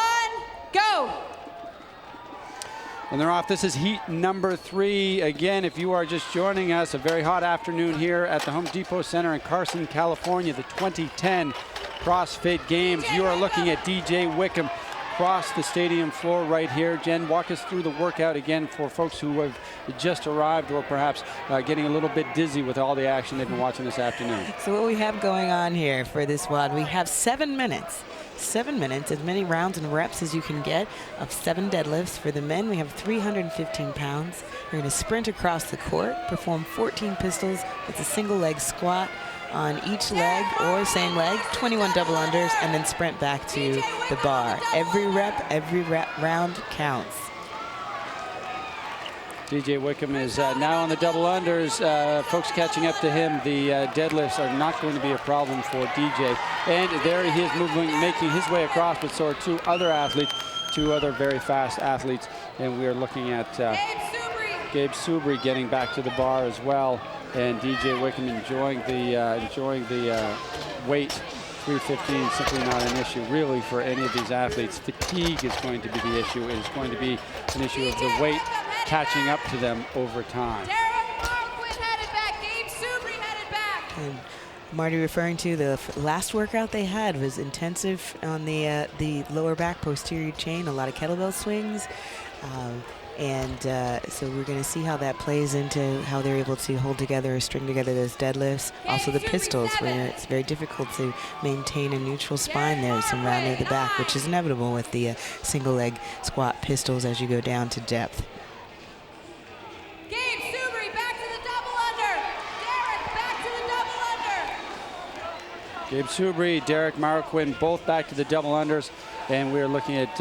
go. And they're off. This is heat number 3. Again, if you are just joining us, a very hot afternoon here at the Home Depot Center in Carson, California, the 2010 CrossFit Games. You are looking at DJ Wickham across the stadium floor right here. Jen, walk us through the workout again for folks who have just arrived or perhaps getting a little bit dizzy with all the action they've been watching this afternoon. So what we have going on here for this WOD, we have 7 minutes. 7 minutes, as many rounds and reps as you can get of 7 deadlifts. For the men, we have 315 pounds. You're going to sprint across the court, perform 14 pistols. It's a single leg squat on each leg or same leg, 21 double unders, and then sprint back to the bar. Every round counts. DJ Wickham is now on the double unders. Folks catching up to him. The deadlifts are not going to be a problem for DJ. And there he is making his way across, but so are 2 other athletes, 2 other very fast athletes. And we are looking at Gabe Subri getting back to the bar as well. And DJ Wickham enjoying the weight. 315 simply not an issue really for any of these athletes. Fatigue is going to be the issue. It is going to be an issue of the weight catching up to them over time. And Marty referring to the last workout they had was intensive on the lower back posterior chain, a lot of kettlebell swings. So we're going to see how that plays into how they're able to hold together or string together those deadlifts. Also the pistols, where it's very difficult to maintain a neutral spine there, some rounding of the back, which is inevitable with the single leg squat pistols as you go down to depth. Gabe Subri, Derek Marquin, both back to the double unders, and we're looking at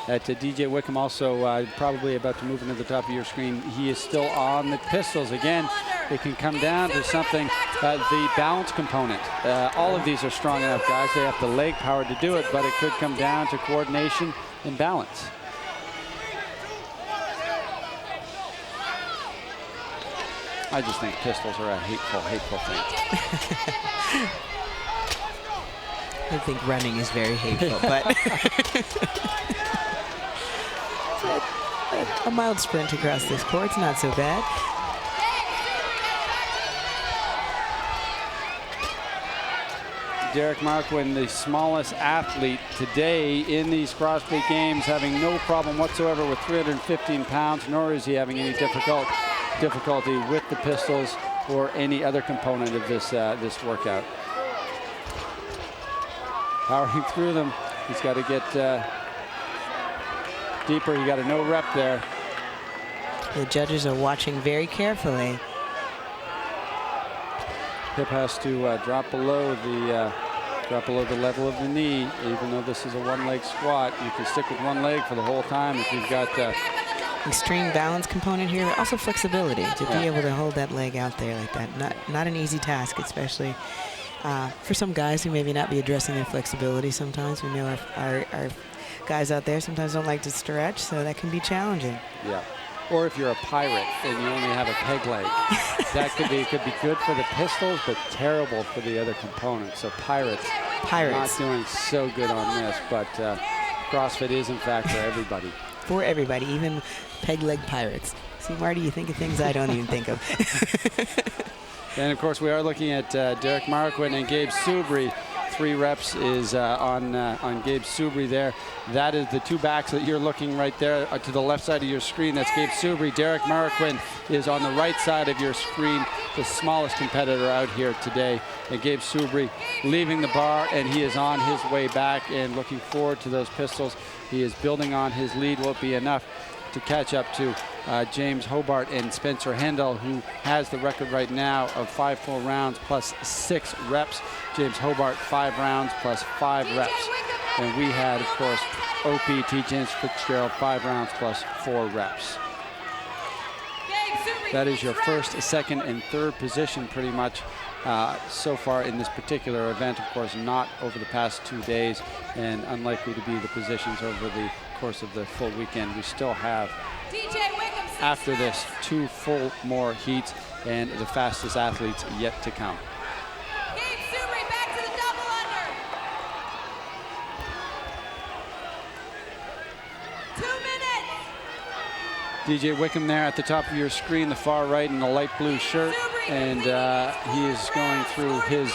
DJ Wickham also probably about to move into the top of your screen. He is still on the pistols. Again, it can come down to something, the balance component. All of these are strong enough guys. They have the leg power to do it, but it could come down to coordination and balance. I just think pistols are a hateful thing. I think running is very hateful, but a mild sprint across this court's not so bad. Derek Marquin, the smallest athlete today in these CrossFit Games, having no problem whatsoever with 315 pounds, nor is he having any difficulty with the pistols or any other component of this workout. Powering through them. He's got to get deeper. He got a no rep there. The judges are watching very carefully. Hip has to drop below the level of the knee. Even though this is a one-leg squat, you can stick with one leg for the whole time if you've got extreme balance component here, but also flexibility to be able to hold that leg out there like that. Not an easy task, especially for some guys who maybe not be addressing their flexibility sometimes. We know our guys out there sometimes don't like to stretch, so that can be challenging. Yeah. Or if you're a pirate and you only have a peg leg, that could be good for the pistols, but terrible for the other components. So pirates not doing so good on this, but CrossFit is in fact for everybody. For everybody, even peg leg pirates. See, Marty, you think of things I don't even think of. And of course, we are looking at Derek Marquin and Gabe Subry. 3 reps is on Gabe Subry there. That is the 2 backs that you're looking right there to the left side of your screen. That's Gabe Subry. Derek Marquin is on the right side of your screen, the smallest competitor out here today. And Gabe Subry leaving the bar, and he is on his way back and looking forward to those pistols. He is building on his lead. Won't be enough to catch up to James Hobart and Spencer Hendel, who has the record right now of 5 full rounds plus 6 reps. James Hobart 5 rounds plus 5 reps. And we had, of course, OPT James Fitzgerald 5 rounds plus 4 reps. That is your first, second, and third position pretty much so far in this particular event. Of course, not over the past 2 days, and unlikely to be the positions over the course of the full weekend. We still have, after this, 2 full more heats and the fastest athletes yet to come. Back to the double-under. 2 minutes. DJ Wickham there at the top of your screen, the far right in the light blue shirt, and he is going through his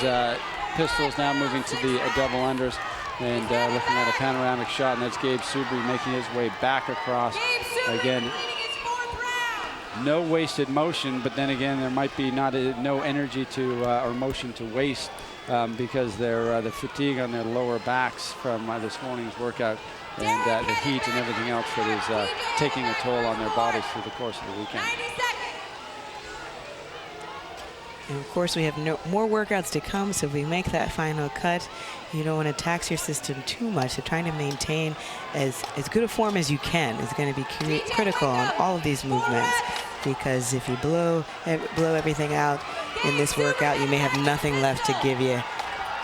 pistols now, moving to the double unders. And looking at a panoramic shot, and that's Gabe Subry making his way back across. Again, no wasted motion, but then again, there might be no energy to or motion to waste because the fatigue on their lower backs from this morning's workout and the heat and everything else that is taking a toll on their bodies through the course of the weekend. And of course, we have more workouts to come, so if we make that final cut, you don't want to tax your system too much. So trying to maintain as good a form as you can is going to be critical on all of these movements, because if you blow everything out in this workout, you may have nothing left to give you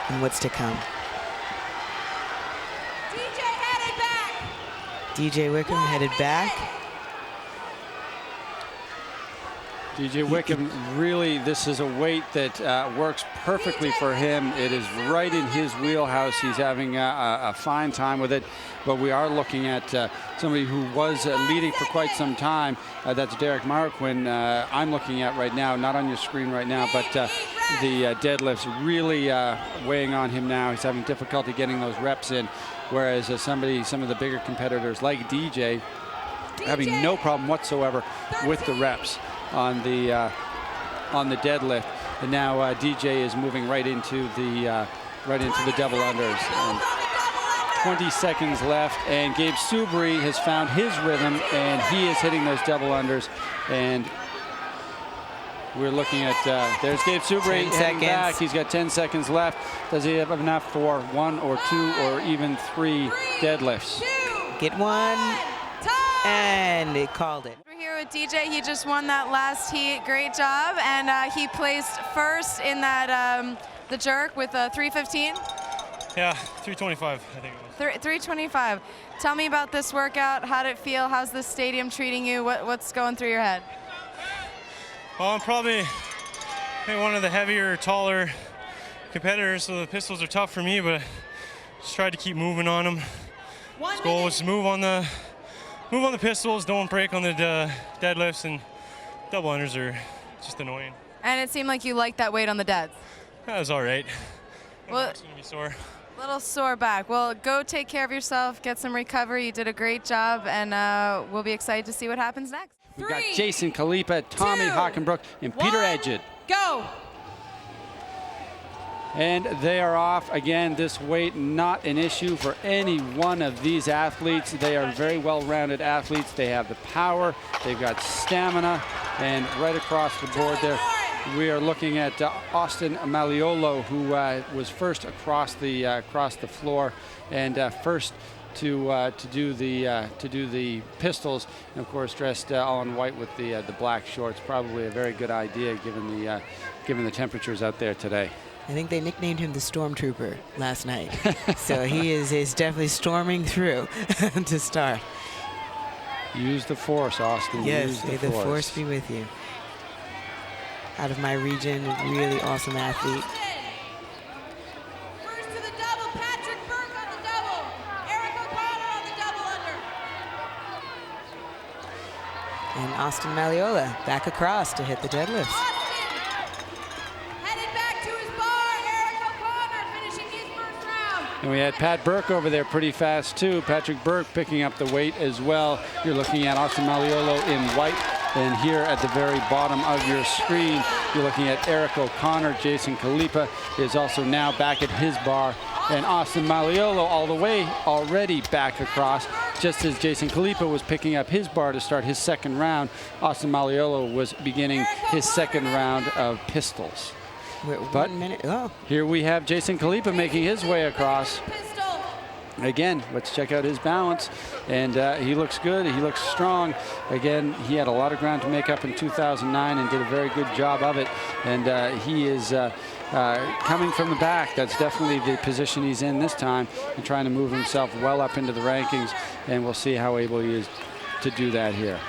in what's to come. DJ Wickham headed back. DJ Wickham, really, this is a weight that works perfectly for him. It is right in his wheelhouse. He's having a fine time with it. But we are looking at somebody who was leading for quite some time. That's Derek Marquin. I'm looking at right now, not on your screen right now, but the deadlifts really weighing on him now. He's having difficulty getting those reps in, whereas some of the bigger competitors like DJ having no problem whatsoever with the reps on the deadlift. And now DJ is moving right into the double unders. And 20 seconds left, and Gabe Subry has found his rhythm, and he is hitting those double unders. And we're looking at there's Gabe Subry heading back. He's got 10 seconds left. Does he have enough for 1 or 2 or even 3 deadlifts? Get one, and they called it. We're here with DJ. He just won that last heat. Great job. And he placed first in that the jerk with a 3:15. Yeah, 3:25, I think it was. 3:25. Tell me about this workout. How did it feel? How's the stadium treating you? What's going through your head? Well, I'm probably one of the heavier, taller competitors, so the pistols are tough for me, but just tried to keep moving on them. His goal was to move on the pistols, don't break on the deadlifts, and double unders are just annoying. And it seemed like you liked that weight on the deads. That was all right. Well, it's gonna be sore. Little sore back. Well, go take care of yourself, get some recovery. You did a great job, and we'll be excited to see what happens next. We've got Jason Kalipa, Tommy Hockenbrook, and Peter Edgett. Go! And they are off. Again, this weight not an issue for any one of these athletes. They are very well-rounded athletes. They have the power, they've got stamina, and right across the board there, we are looking at Austin Maliolo, who was first across the floor and first to do the pistols, and of course dressed all in white with the black shorts. Probably a very good idea given the temperatures out there today. I think they nicknamed him the Stormtrooper last night. So he is definitely storming through to start. Use the force, Austin. Yes, Use may the force be with you. Out of my region, really awesome athlete. First to the double, Patrick Burke on the double. Eric O'Connor on the double-under. And Austin Malleola back across to hit the deadlifts. Headed back to his bar, Eric O'Connor finishing his first round. And we had Pat Burke over there pretty fast too. Patrick Burke picking up the weight as well. You're looking at Austin Malleolo in white. And here at the very bottom of your screen, you're looking at Eric O'Connor. Jason Kalipa is also now back at his bar. And Austin Malleolo all the way already back across. Just as Jason Kalipa was picking up his bar to start his second round, Austin Malleolo was beginning his second round of pistols. But 1 minute. Oh. Here we have Jason Kalipa making his way across. Again, let's check out his balance. And he looks good. He looks strong. Again, he had a lot of ground to make up in 2009 and did a very good job of it. And he is coming from the back. That's definitely the position he's in this time, and trying to move himself well up into the rankings. And we'll see how able he is to do that here.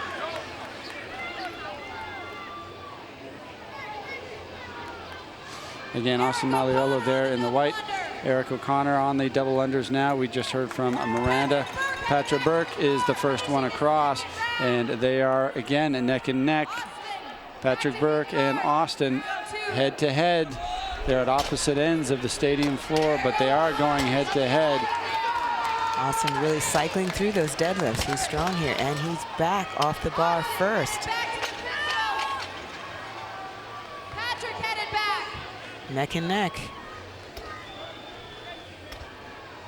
Again, Austin Malleolo there in the white. Eric O'Connor on the double unders now. We just heard from Miranda. Patrick Burke is the first one across, and they are again neck and neck. Patrick Burke and Austin head to head. They're at opposite ends of the stadium floor, but they are going head to head. Austin really cycling through those deadlifts. He's strong here, and he's back off the bar first. Patrick headed back. Neck and neck.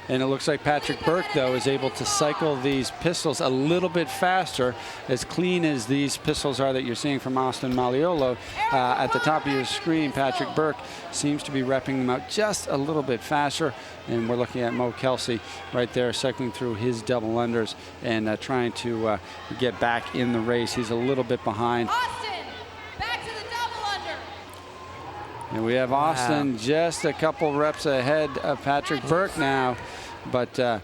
And it looks like Patrick Burke, though, is able to cycle these pistols a little bit faster. As clean as these pistols are that you're seeing from Austin Malleolo, at the top of your screen, Patrick Burke seems to be repping them out just a little bit faster. And we're looking at Mo Kelsey right there cycling through his double unders and trying to get back in the race. He's a little bit behind. Austin, back to the double-under. And we have Austin just a couple reps ahead of Patrick Burke now. But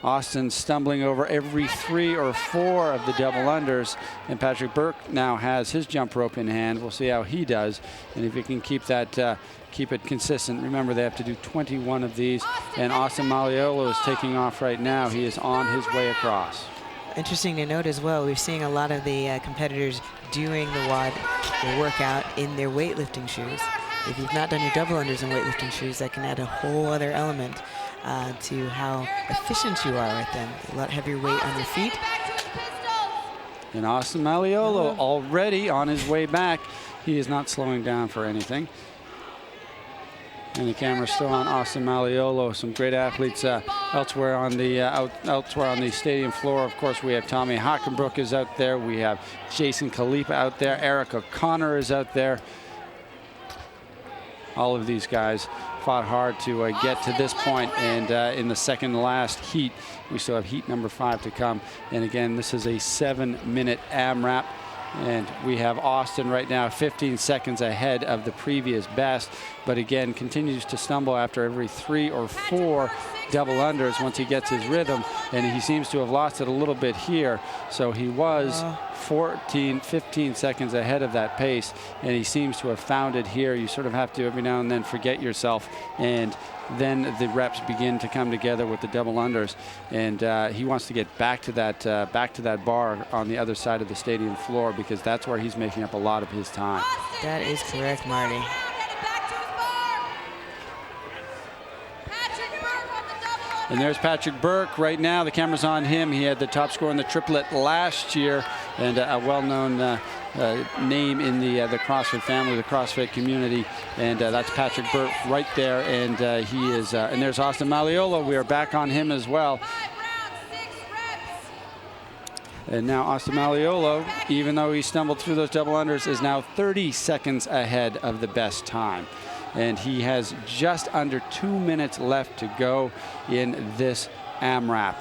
Austin stumbling over every 3 or 4 of the double unders. And Patrick Burke now has his jump rope in hand. We'll see how he does. And if he can keep that, keep it consistent. Remember, they have to do 21 of these. And Austin Malleolo is taking off right now. He is on his way across. Interesting to note as well, we're seeing a lot of the competitors doing the workout in their weightlifting shoes. If you've not done your double unders in weightlifting shoes, that can add a whole other element to how efficient you are with them. A lot heavier weight on your feet. And Austin Malleolo already on his way back. He is not slowing down for anything. And the camera's still on Austin Malleolo. Some great athletes elsewhere on the stadium floor. Of course, we have Tommy Hockenbrook is out there. We have Jason Kalipa out there. Eric O'Connor is out there. All of these guys fought hard to get to this point, and in the second last heat, we still have heat number 5 to come. And again, this is a 7-minute AMRAP, and we have Austin right now 15 seconds ahead of the previous best, but again continues to stumble after every 3 or 4 double unders once he gets his rhythm, and he seems to have lost it a little bit here. So he was 15 seconds ahead of that pace, and he seems to have found it here. You sort of have to every now and then forget yourself, and then the reps begin to come together with the double unders, and he wants to get back to that bar on the other side of the stadium floor, because that's where he's making up a lot of his time. That is correct, Marty. And there's Patrick Burke right now. The camera's on him. He had the top score in the triplet last year, and a well-known name in the CrossFit family, the CrossFit community. And that's Patrick Burke right there. And he is. And there's Austin Malleolo. We are back on him as well. And now Austin Malleolo, even though he stumbled through those double unders, is now 30 seconds ahead of the best time. And he has just under 2 minutes left to go in this AMRAP.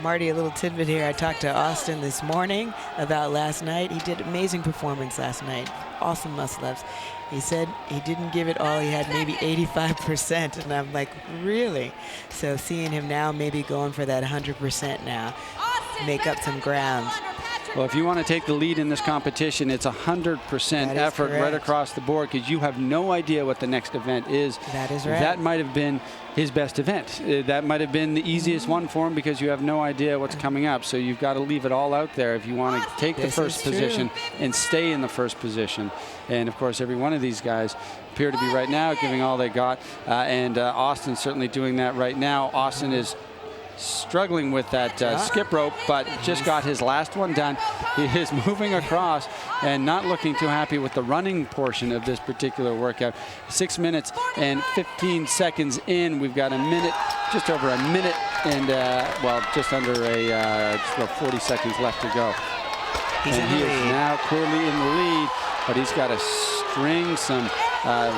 Marty, a little tidbit here. I talked to Austin this morning about last night. He did amazing performance last night. Awesome muscle ups. He said he didn't give it all. He had maybe 85%. And I'm like, really? So seeing him now maybe going for that 100% now, make up some ground. Well, if you want to take the lead in this competition, it's 100% effort right across the board, because you have no idea what the next event is. That is right. That might have been his best event. That might have been the easiest one for him, because you have no idea what's coming up. So you've got to leave it all out there if you want to take the first position and stay in the first position. And of course, every one of these guys appear to be right now giving all they got. And Austin's certainly doing that right now. Austin is struggling with that skip rope, but just got his last one done. He is moving across and not looking too happy with the running portion of this particular workout. 6 minutes and 15 seconds in. We've got a minute, just over a minute, and well, just under just about 40 seconds left to go. He is now clearly in the lead, but he's got to string some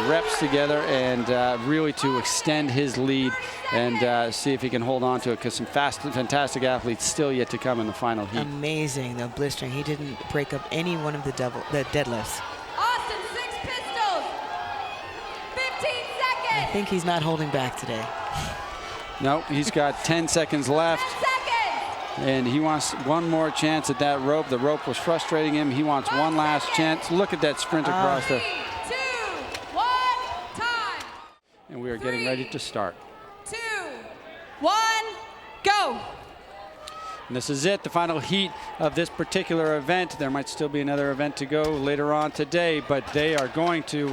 reps together and really to extend his lead and see if he can hold on to it, because some fantastic athletes still yet to come in the final heat. Amazing, though, blistering. He didn't break up any one of the deadlifts. Austin, 6 pistols. 15 seconds. I think he's not holding back today. No, he's got 10 seconds left. 10 seconds. And he wants one more chance at that rope. The rope was frustrating him. He wants one last chance. Look at that sprint across the... 3, 2, 1, time. And we are getting ready to start. 2, 1, go. And this is it, the final heat of this particular event. There might still be another event to go later on today, but they are going to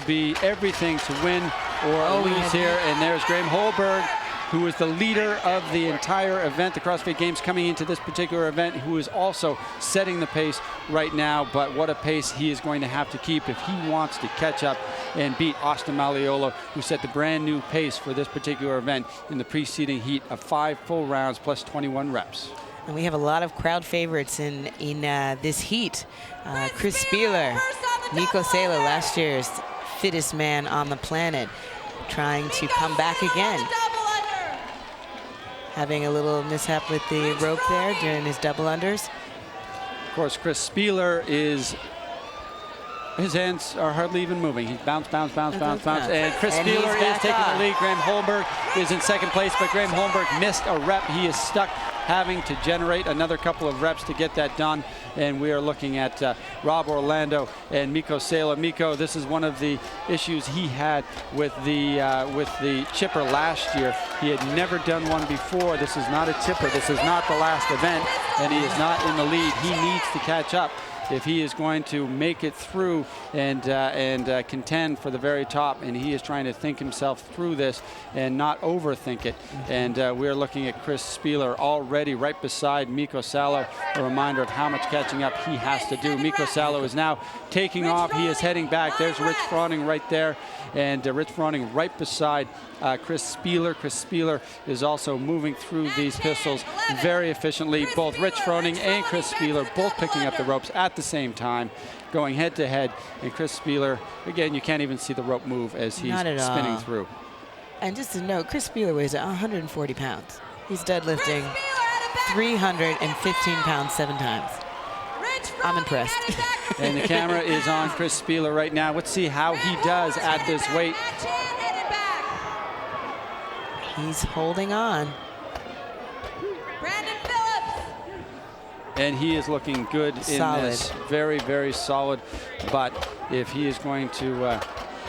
be everything to win or lose here. And there's Graham Holberg, who is the leader of the entire event, the CrossFit Games, coming into this particular event, who is also setting the pace right now. But what a pace he is going to have to keep if he wants to catch up and beat Austin Malleolo, who set the brand new pace for this particular event in the preceding heat of 5 full rounds plus 21 reps. And we have a lot of crowd favorites in this heat. Chris Spieler, Nico Salo, last year's fittest man on the planet, trying to come back again. Having a little mishap with the rope there during his double unders. Of course, Chris Spieler his hands are hardly even moving. He bounce. And Chris Spieler is taking the lead. Graham Holberg is in second place, but Graham Holberg missed a rep. He is stuck having to generate another couple of reps to get that done. And we are looking at Rob Orlando and Miko Salo. Miko, this is one of the issues he had with the chipper last year. He had never done one before. This is not a chipper. This is not the last event, and he is not in the lead. He needs to catch up if he is going to make it through and contend for the very top. And he is trying to think himself through this and not overthink it. And we're looking at Chris Spieler already right beside Miko Salo, a reminder of how much catching up he has to do. Miko Salo is now taking off. He is heading back. There's Rich Froning right there, and Rich Froning right beside Chris Spieler. Chris Spieler is also moving through these pistols very efficiently. Both Rich Froning and Chris Spieler both picking up the ropes at the same time, going head to head. And Chris Spieler, again, you can't even see the rope move as he's spinning through. And just to note, Chris Spieler weighs 140 pounds. He's deadlifting 315 pounds 7 times. I'm impressed. And the camera is on Chris Spieler right now. Let's see how he does at this weight. He's holding on. And he is looking good in this. Very, very solid. But if he is going to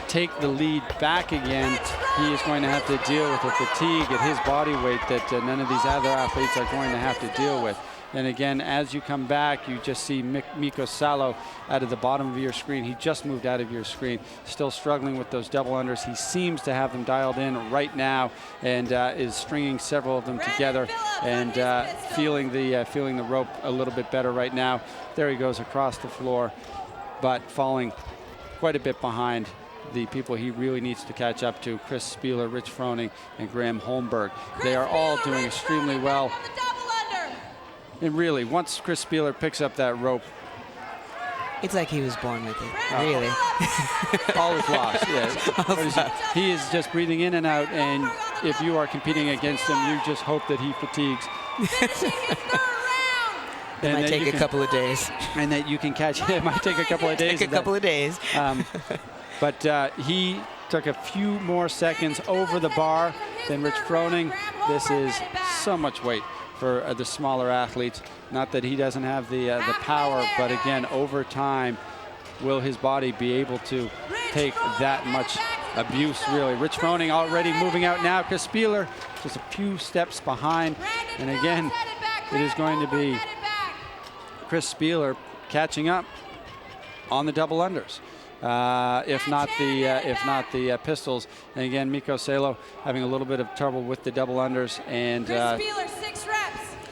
take the lead back again, he is going to have to deal with the fatigue at his body weight that none of these other athletes are going to have to deal with. And again, as you come back, you just see Miko Salo out of the bottom of your screen. He just moved out of your screen, still struggling with those double unders. He seems to have them dialed in right now and is stringing several of them together and feeling the rope a little bit better right now. There he goes across the floor, but falling quite a bit behind the people he really needs to catch up to: Chris Spieler, Rich Froning, and Graham Holberg. They are all doing extremely well. And really, once Chris Spieler picks up that rope, it's like he was born with it, really. All is lost, yes. He is just breathing in and out, and if you are competing against him, you just hope that he fatigues. It might take a couple of days. And that you can catch him. It might take a couple of days. Take a couple of days. But he took a few more seconds over the bar than Rich Froning. This is so much weight for the smaller athletes. Not that he doesn't have the power, but again, over time, will his body be able to take that much abuse, really? Rich Froning already moving out now. Chris Spieler just a few steps behind. And again, it is going to be Chris Spieler catching up on the double unders. If not the pistols. And again, Mikko Salo having a little bit of trouble with the double unders, and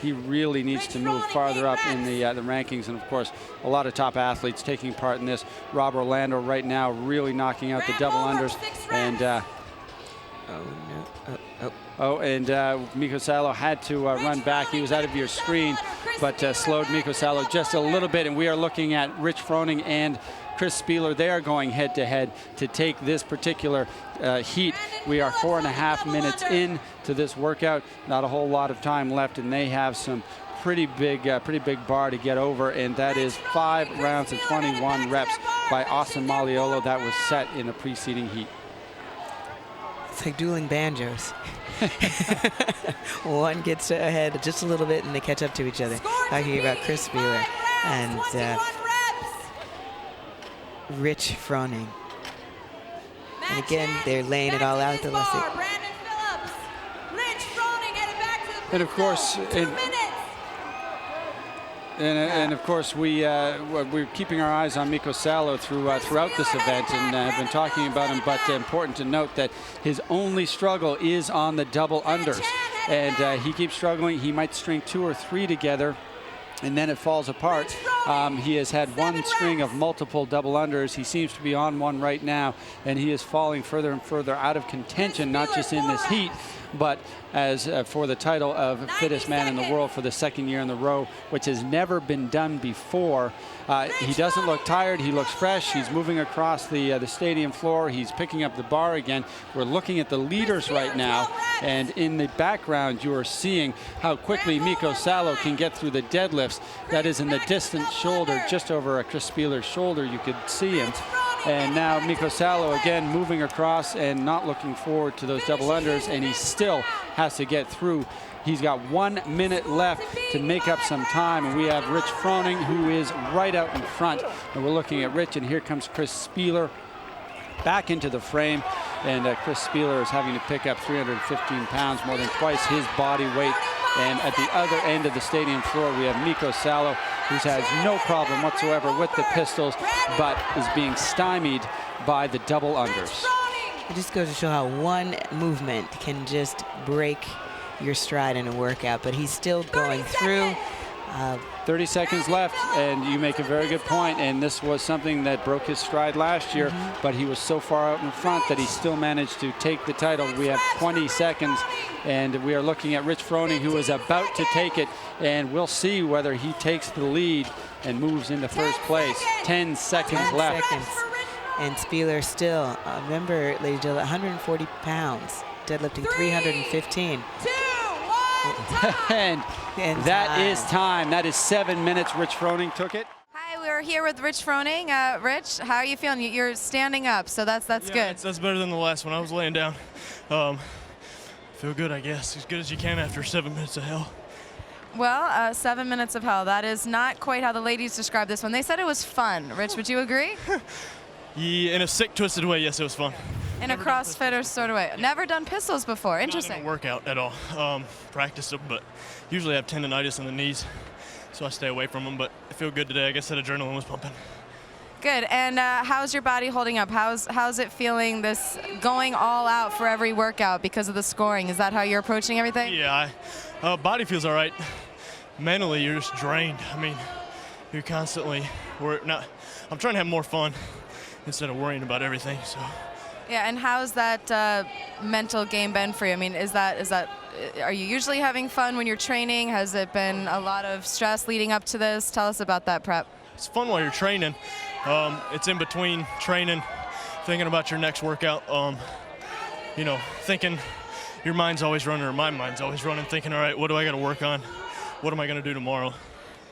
he really needs to move farther up in the rankings. And of course, a lot of top athletes taking part in this. Rob Orlando right now really knocking out the double unders, and Mikko Salo had to run back. He was out of your screen, but slowed Mikko Salo just a little bit. And we are looking at Rich Froning and Chris Spieler. They are going head-to-head to take this particular heat. We are 4.5 minutes into this workout. Not a whole lot of time left, and they have some pretty big bar to get over, and that is 5 rounds of 21 reps by Austin Malleolo. That was set in the preceding heat. It's like dueling banjos. One gets ahead just a little bit, and they catch up to each other. Talking about Chris Spieler and Rich Froning. And again, they're laying it all out. And of course, and of course, we're keeping our eyes on Mikko Salo throughout this event, and have been talking about him. But important to note that his only struggle is on the double unders, and he keeps struggling. He might string 2 or 3 together, and then it falls apart. He has had one string of multiple double unders. He seems to be on one right now, and he is falling further and further out of contention, not just in this heat, but as for the title of fittest man in the world for the 2nd year in a row, which has never been done before. He doesn't look tired. He looks fresh. He's moving across the stadium floor. He's picking up the bar again. We're looking at the leaders right now, and in the background you are seeing how quickly Mikko Salo can get through the deadlifts. That is in the distant shoulder, just over Chris Spieler's shoulder. You could see him. And now Mikko Salo again moving across and not looking forward to those double unders, and he still has to get through. He's got 1 minute left to make up some time, and we have Rich Froning, who is right out in front. And we're looking at Rich, and here comes Chris Spieler back into the frame, and Chris Spieler is having to pick up 315 pounds, more than twice his body weight. And at the other end of the stadium floor, we have Mikko Salo, who has no problem whatsoever with the pistols, but is being stymied by the double unders. It just goes to show how one movement can just break your stride in a workout, but he's still going through. 30 seconds left, and you make a very good point, and this was something that broke his stride last year, but he was so far out in front that he still managed to take the title. We have 20 seconds, and we are looking at Rich Froning, who is about to take it, and we'll see whether he takes the lead and moves into first place. 10 seconds left. And Spieler still, remember, ladies and gentlemen, 140 pounds, deadlifting 315. And that is time. That is 7 minutes. Rich Froning took it. Hi, we're here with Rich Froning. Rich, how are you feeling? You're standing up, so that's good. That's better than the last one. I was laying down. Feel good, I guess. As good as you can after 7 minutes of hell. Well, 7 minutes of hell. That is not quite how the ladies described this one. They said it was fun. Rich, would you agree? Yeah, in a sick, twisted way, yes, it was fun. In a CrossFitter sort of way. Never done pistols before. Interesting. Not in a workout at all. Practiced them, but usually I have tendonitis in the knees, so I stay away from them. But I feel good today. I guess that adrenaline was pumping. Good. And how's your body holding up? How's it feeling, this going all out for every workout because of the scoring? Is that how you're approaching everything? Yeah, body feels all right. Mentally, you're just drained. I mean, you're constantly I'm trying to have more fun instead of worrying about everything. So. Yeah, and how's that mental game been for you? I mean, are you usually having fun when you're training? Has it been a lot of stress leading up to this? Tell us about that prep. It's fun while you're training. It's in between training, thinking about your next workout. Thinking your mind's always running, or my mind's always running, thinking, all right, what do I got to work on? What am I going to do tomorrow?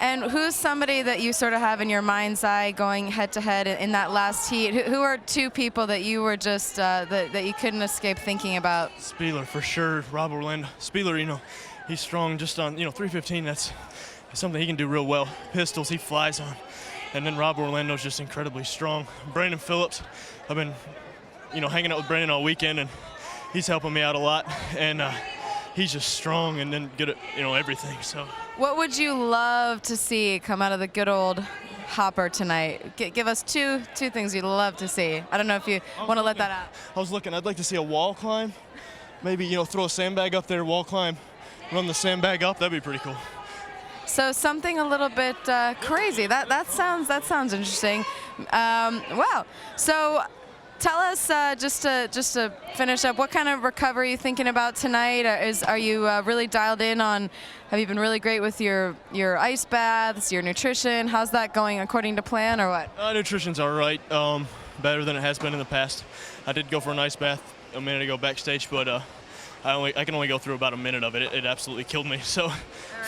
And who's somebody that you sort of have in your mind's eye going head-to-head in that last heat? Who are two people that you were just, that you couldn't escape thinking about? Spieler, for sure. Rob Orlando. Spieler, you know, he's strong just on, 315. That's something he can do real well. Pistols, he flies on. And then Rob Orlando's just incredibly strong. Brandon Phillips, I've been, hanging out with Brandon all weekend, and he's helping me out a lot. And he's just strong and then good at, everything. So. What would you love to see come out of the good old hopper tonight? Give us two things you'd love to see. I don't know if you want to let that out. I was looking. I'd like to see a wall climb. Maybe, throw a sandbag up there, wall climb, run the sandbag up. That'd be pretty cool. So something a little bit crazy. That sounds interesting. Wow. So tell us, just to finish up, what kind of recovery are you thinking about tonight? Are you really dialed in on? Have you been really great with your ice baths, your nutrition? How's that going according to plan, or what? Nutrition's all right. Better than it has been in the past. I did go for an ice bath a minute ago backstage, but I can only go through about a minute of it. It absolutely killed me. So, right.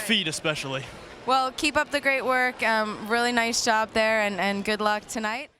Feet especially. Well, keep up the great work. Really nice job there, and good luck tonight.